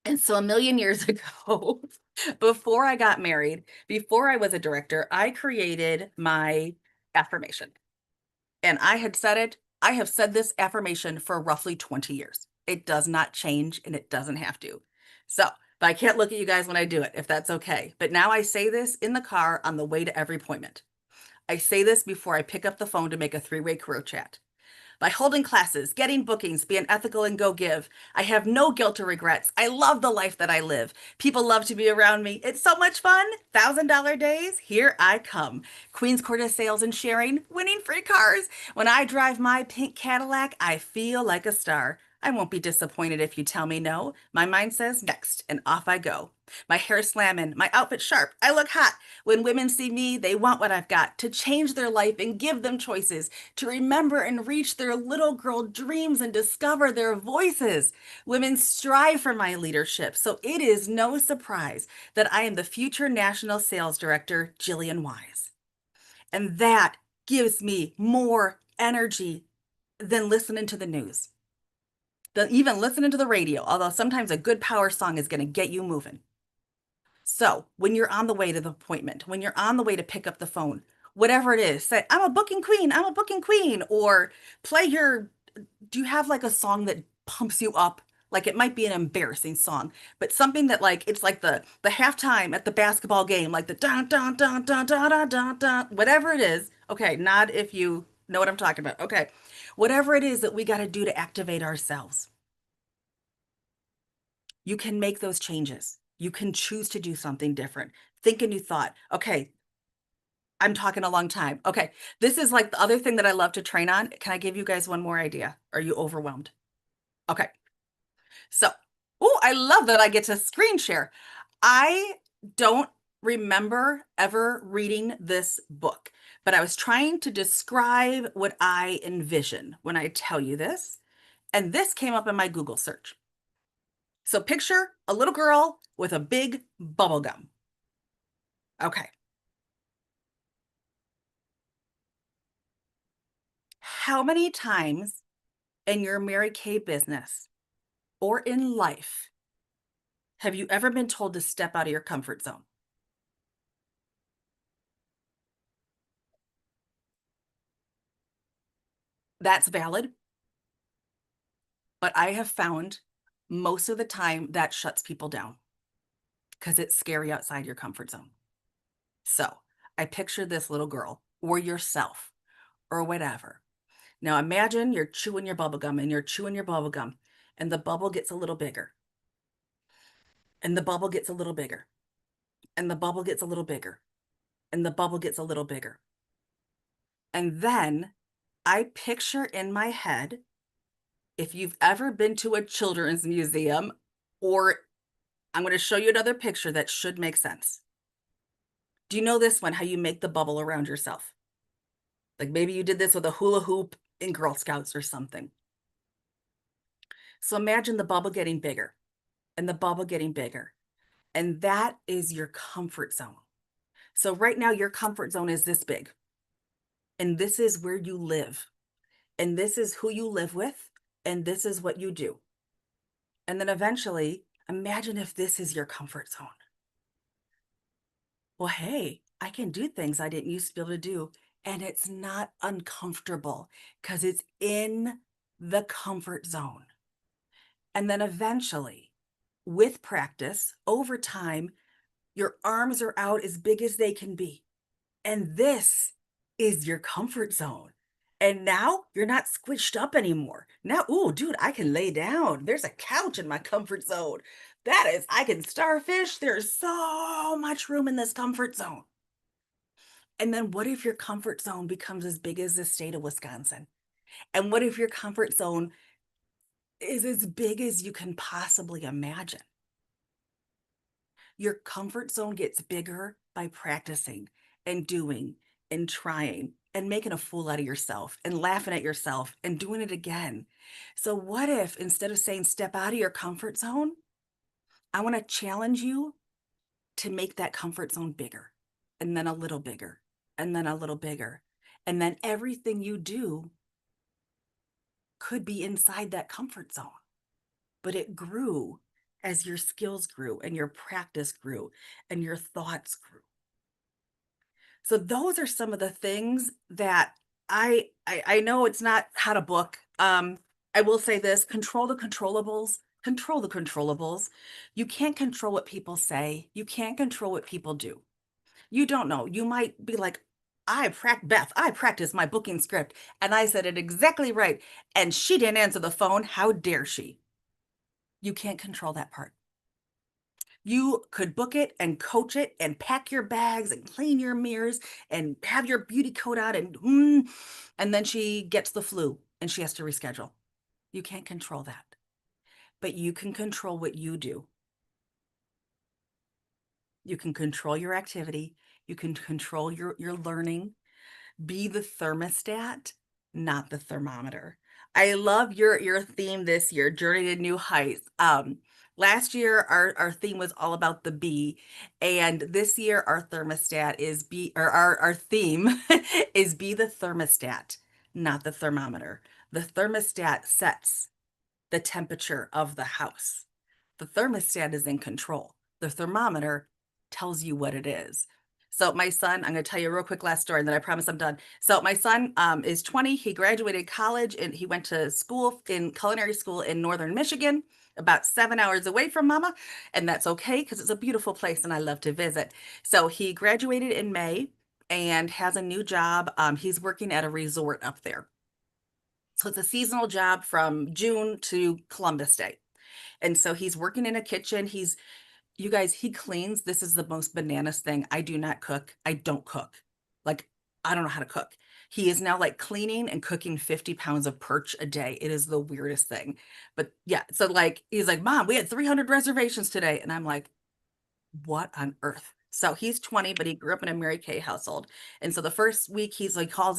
And so 1,000,000 years ago, before I got married, before I was a director, I created my affirmation. And I had said it. I have said this affirmation for roughly 20 years. It does not change and it doesn't have to. So but I can't look at you guys when I do it, if that's okay. But now I say this in the car on the way to every appointment. I say this before I pick up the phone to make a 3-way career chat. By holding classes, getting bookings, being ethical and go give, I have no guilt or regrets. I love the life that I live. People love to be around me. It's so much fun. $1,000 days, here I come. Queens Quarter sales and sharing, winning free cars. When I drive my pink Cadillac, I feel like a star. I won't be disappointed if you tell me no. My mind says next, and off I go. My hair slamming, my outfit sharp, I look hot. When women see me, they want what I've got to change their life and give them choices, to remember and reach their little girl dreams and discover their voices. Women strive for my leadership, so it is no surprise that I am the future National Sales Director, Jillian Wise. And that gives me more energy than listening to the news, than even listening to the radio, although sometimes a good power song is going to get you moving. So when you're on the way to the appointment, when you're on the way to pick up the phone, whatever it is, say, I'm a booking queen, I'm a booking queen, or do you have like a song that pumps you up? Like it might be an embarrassing song, but something that like, it's like the halftime at the basketball game, like the dun, dun, dun, dun, dun, dun, dun, dun, whatever it is. Okay, nod if you know what I'm talking about. Okay, whatever it is that we got to do to activate ourselves. You can make those changes. You can choose to do something different. Think a new thought. Okay, I'm talking a long time. Okay, this is like the other thing that I love to train on. Can I give you guys one more idea? Are you overwhelmed? Okay, so, oh, I love that I get to screen share. I don't remember ever reading this book, but I was trying to describe what I envision when I tell you this, and this came up in my Google search. So picture a little girl with a big bubble gum. Okay. How many times in your Mary Kay business or in life have you ever been told to step out of your comfort zone? That's valid. But I have found most of the time that shuts people down because it's scary outside your comfort zone. So I picture this little girl or yourself or whatever. Now imagine you're chewing your bubble gum and you're chewing your bubble gum and the bubble gets a little bigger and the bubble gets a little bigger and the bubble gets a little bigger and the bubble gets a little bigger. And then I picture in my head, if you've ever been to a children's museum, or I'm going to show you another picture that should make sense. Do you know this one, how you make the bubble around yourself? Like maybe you did this with a hula hoop in Girl Scouts or something. So imagine the bubble getting bigger and the bubble getting bigger. And that is your comfort zone. So right now your comfort zone is this big. And this is where you live. And this is who you live with. And this is what you do. And then eventually, imagine if this is your comfort zone. Well, hey, I can do things I didn't used to be able to do. And it's not uncomfortable because it's in the comfort zone. And then eventually, with practice, over time, your arms are out as big as they can be. And this is your comfort zone. And now you're not squished up anymore. Now, ooh, dude, I can lay down. There's a couch in my comfort zone. That is, I can starfish. There's so much room in this comfort zone. And then what if your comfort zone becomes as big as the state of Wisconsin? And what if your comfort zone is as big as you can possibly imagine? Your comfort zone gets bigger by practicing and doing and trying and making a fool out of yourself and laughing at yourself and doing it again. So what if instead of saying step out of your comfort zone, I want to challenge you to make that comfort zone bigger and then a little bigger and then a little bigger. And then everything you do could be inside that comfort zone, but it grew as your skills grew and your practice grew and your thoughts grew. So those are some of the things that I know it's not how to book. I will say this, control the controllables, control the controllables. You can't control what people say. You can't control what people do. You don't know. You might be like, Beth, I practiced my booking script and I said it exactly right. And she didn't answer the phone. How dare she? You can't control that part. You could book it and coach it and pack your bags and clean your mirrors and have your beauty coat on and then she gets the flu and she has to reschedule. You can't control that, but you can control what you do. You can control your activity. You can control your learning. Be the thermostat, not the thermometer. I love your theme this year, Journey to New Heights. Last year our theme was all about the bee, and this year our thermostat is our theme is be the thermostat, not the thermometer. The thermostat sets the temperature of the house. The thermostat is in control. The thermometer tells you what it is. So my son, I'm going to tell you a real quick last story and then I promise I'm done. So my son is 20. He graduated college and he went to school in culinary school in Northern Michigan, about 7 hours away from Mama. And that's okay because it's a beautiful place and I love to visit. So he graduated in May and has a new job. He's working at a resort up there. So it's a seasonal job from June to Columbus Day. And so he's working in a kitchen. You guys, he cleans. This is the most bananas thing. I do not cook. I don't cook. Like, I don't know how to cook. He is now like cleaning and cooking 50 pounds of perch a day. It is the weirdest thing. But yeah, so like, he's like, Mom, we had 300 reservations today. And I'm like, what on earth? So he's 20, but he grew up in a Mary Kay household. And so the first week he calls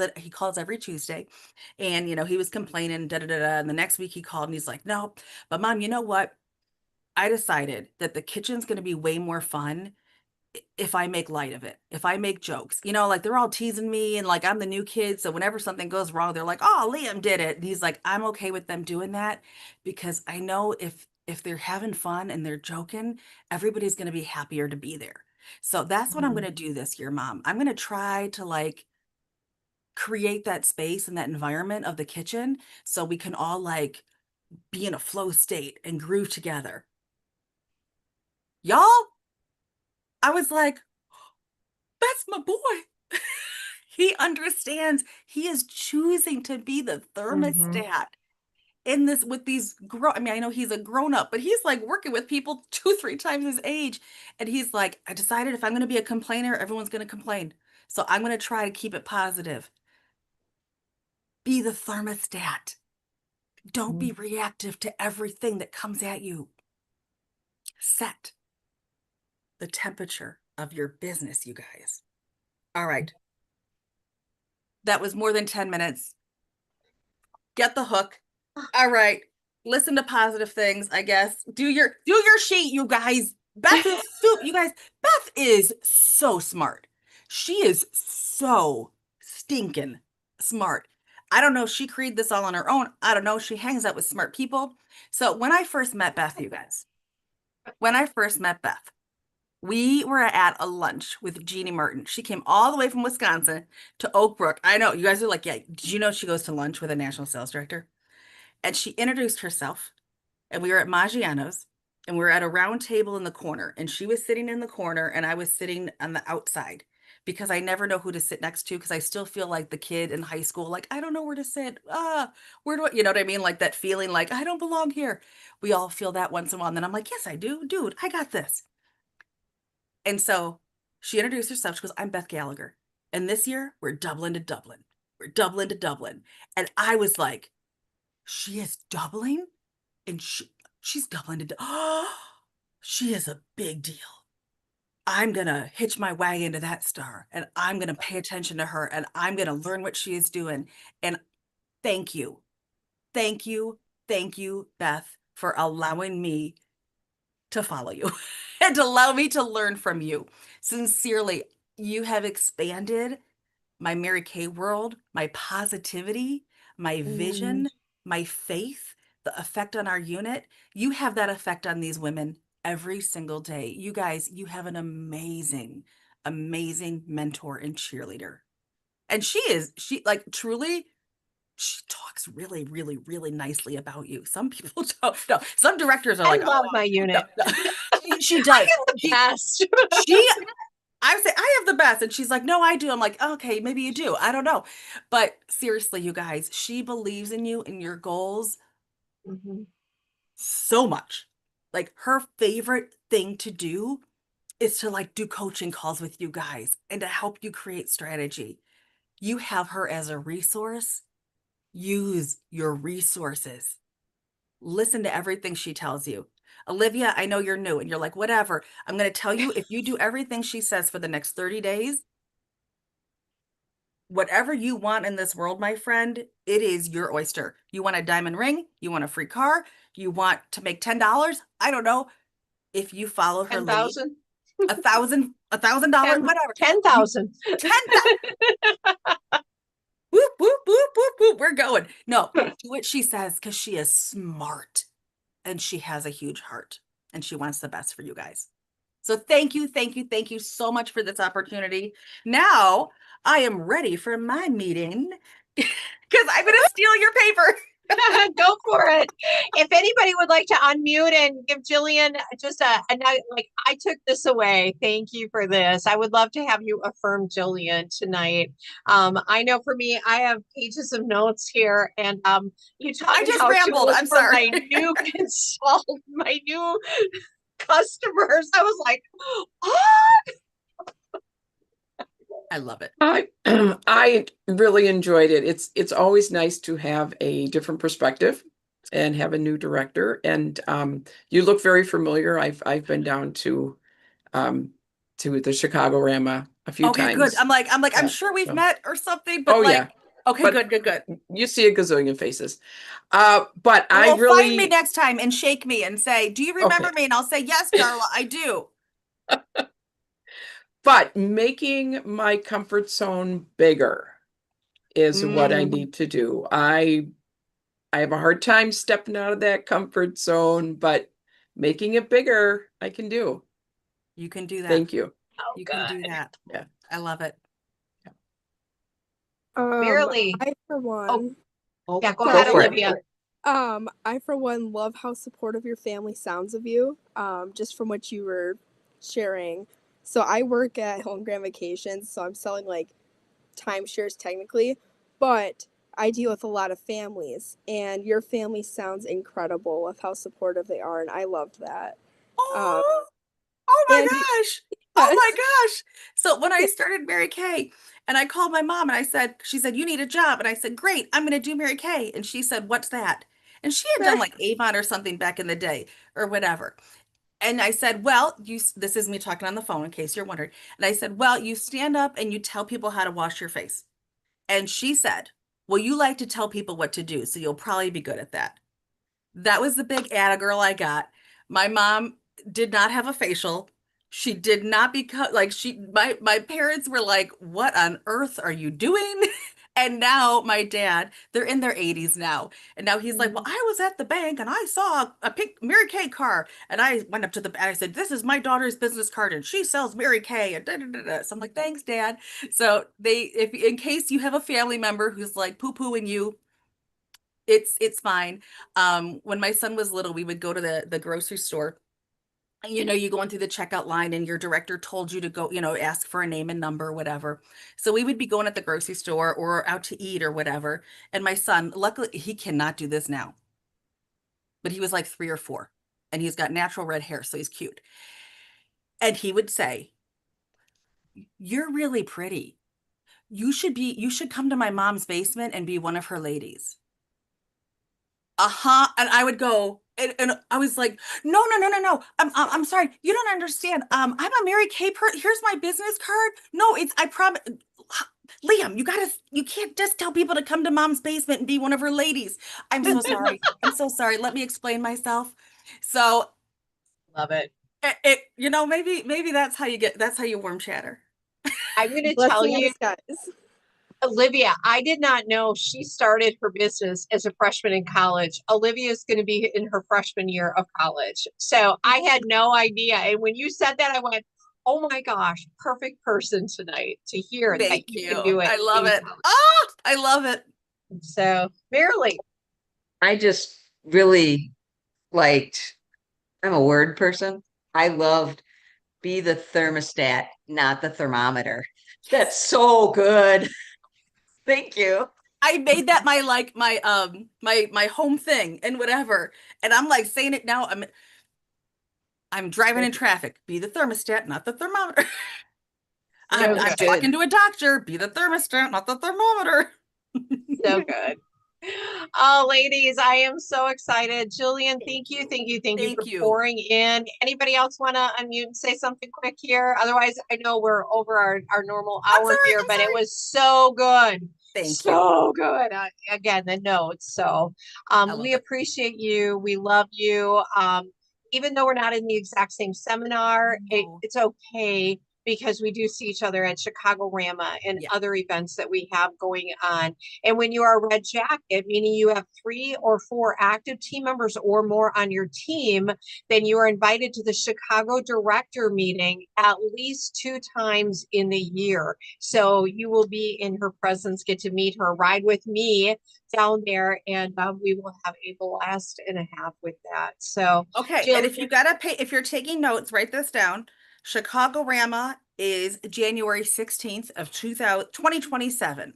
every Tuesday. And, he was complaining, da da da da. And the next week he called and he's like, no, but Mom, you know what? I decided that the kitchen's going to be way more fun if I make light of it, if I make jokes, like they're all teasing me and like I'm the new kid. So whenever something goes wrong, they're like, oh, Liam did it. And he's like, I'm okay with them doing that because I know if they're having fun and they're joking, everybody's going to be happier to be there. So that's what I'm going to do this year, Mom. I'm going to try to like create that space and that environment of the kitchen so we can all like be in a flow state and groove together. Y'all, I was like, that's my boy. He understands. He is choosing to be the thermostat in this with these I mean, I know he's a grown up, but he's like working with people 2-3 times his age. And he's like, I decided if I'm going to be a complainer, everyone's going to complain. So I'm going to try to keep it positive. Be the thermostat. Don't be reactive to everything that comes at you. Set the temperature of your business, you guys. All right. That was more than 10 minutes. Get the hook. All right. Listen to positive things, I guess. Do your sheet, you guys. Beth is so smart. She is so stinking smart. I don't know if she created this all on her own. I don't know. She hangs out with smart people. So when I first met Beth, you guys, we were at a lunch with Jeannie Martin. She came all the way from Wisconsin to Oak Brook. I know you guys are like, yeah, did you know she goes to lunch with a national sales director? And she introduced herself and we were at Maggiano's and we were at a round table in the corner and she was sitting in the corner and I was sitting on the outside because I never know who to sit next to because I still feel like the kid in high school, like, I don't know where to sit. Where do I, you know what I mean? Like that feeling like I don't belong here. We all feel that once in a while. And then I'm like, yes, I do. Dude, I got this. And so she introduced herself. She goes, I'm Beth Gallagher. And this year we're doubling to Dublin. We're doubling to Dublin. And I was like, she is doubling? And she's doubling to, she is a big deal. I'm going to hitch my wagon to that star and I'm going to pay attention to her and I'm going to learn what she is doing. And thank you. Thank you. Thank you, Beth, for allowing me to follow you and to allow me to learn from you. Sincerely, you have expanded my Mary Kay world, my positivity, my vision, my faith, the effect on our unit. You have that effect on these women every single day. You guys, you have an amazing, amazing mentor and cheerleader. And she like truly, she talks really, really, really nicely about you. Some people don't. No, some directors are I like, love oh, my unit. no, no." She I does. am the best. She, I would say I have the best, and she's like, no, I do. I'm like, okay, maybe you do. I don't know, but seriously, you guys, she believes in you and your goals Mhm. so much. Like her favorite thing to do is to like do coaching calls with you guys and to help you create strategy. You have her as a resource. Use your resources. Listen to everything she tells you. Olivia, I know you're new and you're like, whatever. I'm going to tell you, if you do everything she says for the next 30 days, whatever you want in this world, my friend, it is your oyster. You want a diamond ring? You want a free car? You want to make $10? I don't know. If you follow her lead, 10,000? $1,000, whatever. 10,000. 10,000. Whoop, whoop, whoop, whoop, whoop. We're going. No, do what she says because she is smart and she has a huge heart and she wants the best for you guys. So thank you, thank you, thank you so much for this opportunity. Now I am ready for my meeting because I'm going to steal your paper. Go for it. If anybody would like to unmute and give Jillian just like, I took this away. Thank you for this. I would love to have you affirm Jillian tonight. I know for me, I have pages of notes here, and you taught I me just how rambled. to look I'm for sorry. my new my new customers. I was like, oh, I love it. I really enjoyed it. It's always nice to have a different perspective and have a new director. And you look very familiar. I've been down to the Chicago Rama a few Okay, good. times. I'm Yeah, sure we've so- met or something, but Oh like, yeah, okay, but good. you see a gazillion faces. But I Well, find me really next time and shake me and say, do you remember okay. me? And I'll say, yes, Darla, I do. But making my comfort zone bigger is what I Mm, need to do. I have a hard time stepping out of that comfort zone, but making it bigger, I can do. you can do that. Thank you. oh You can do good. that. Yeah. I love it. Barely. I for one, Yeah, go Go ahead, for it. Olivia. I for one love how supportive your family sounds of you. Just from what you were sharing. So I work at Home Grand Vacations, so I'm selling like timeshares technically, but I deal with a lot of families, and your family sounds incredible with how supportive they are, and I loved that. Um, Oh, oh my and gosh. Oh my yes, gosh. So when I started Mary Kay and I called my mom and she said, you need a job. And I said, great, I'm going to do Mary Kay. And she said, what's that? And she had done like Avon or something back in the day or whatever. And I said, well, this is me talking on the phone in case you're wondering. And I said, well, you stand up and you tell people how to wash your face. And she said, well, you like to tell people what to do, so you'll probably be good at that. That was the big atta girl I got. My mom did not have a facial. She did not become like my parents were like, what on earth are you doing? And now my dad, they're in their 80s now. And now he's like, well, I was at the bank and I saw a pink Mary Kay car. And I went up to the I said, this is my daughter's business card and she sells Mary Kay. And da, da, da, da. So I'm like, thanks, Dad. So if in case you have a family member who's like poo-pooing you, it's fine. When my son was little, we would go to the grocery store. You know, you go in through the checkout line and your director told you to go, ask for a name and number, whatever. So we would be going at the grocery store or out to eat or whatever. And my son, luckily, he cannot do this now, but he was like 3 or 4 and he's got natural red hair, so he's cute. And he would say, you're really pretty. You should come to my mom's basement and be one of her ladies. And I would go, and I was like, no. I'm sorry. You don't understand. I'm a Mary Kay here's my business card. No, I promise. Liam, you can't just tell people to come to mom's basement and be one of her ladies. I'm so sorry. I'm so sorry. Let me explain myself. So Love it. maybe that's how you warm chatter. I'm going to tell blessing in you, disguise. Olivia, I did not know she started her business as a freshman in college. Olivia is going to be in her freshman year of college. So I had no idea. And when you said that, I went, oh my gosh, perfect person tonight to hear that Thank you you. can do it. I love in it. college. Oh, I love it. So, Marilee, I just really liked, I'm a word person. I loved be the thermostat, not the thermometer. That's so good. Thank you. I made that my like my home thing and whatever. And I'm like saying it now. I'm driving in traffic. Be the thermostat, not the thermometer. I'm good. talking to a doctor. Be the thermostat, not the thermometer. So good. Oh, ladies, I am so excited. Jillian, thank you Thank for you. pouring in. Anybody else want to unmute and say something quick here? Otherwise, I know we're over our normal I'm hour sorry, here, I'm but it sorry. was so good. Thank you. So good. Again, the notes. So love we it. appreciate you. We love you. Even though we're not in the exact same seminar, No. it's okay because we do see each other at Chicago Rama and Yeah. other events that we have going on. And when you are a red jacket, meaning you have 3 or 4 active team members or more on your team, then you are invited to the Chicago director meeting at least 2 times in the year. So you will be in her presence, get to meet her, ride with me down there, and we will have a blast and a half with that. So Okay, Jill, and if you gotta pay, if you're taking notes, write this down. Chicago Rama is January 16th of 2027.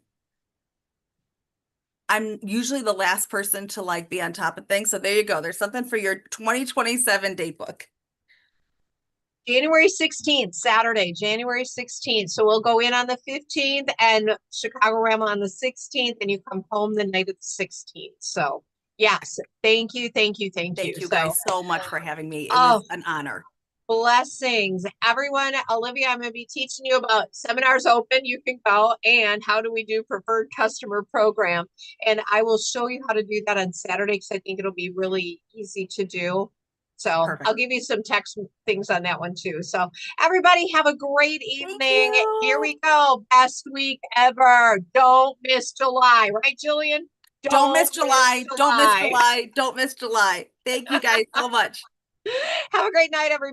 I'm usually the last person to like be on top of things. So there you go. There's something for your 2027 date book. January 16th, Saturday, January 16th. So we'll go in on the 15th and Chicago Rama on the 16th, and you come home the night of the 16th. So yes, thank you. Thank you So guys so much for having me. It Oh. was an honor. blessings. Everyone, Olivia, I'm going to be teaching you about seminars open. You can go and how do we do preferred customer program. And I will show you how to do that on Saturday because I think it'll be really easy to do. So Perfect. I'll give you some text things on that one too. So everybody have a great evening. you. Here we go. Best week ever. Don't miss July. Right, Jillian? Don't miss July. Don't miss July. Don't miss July. Thank you guys so much. Have a great night, everybody.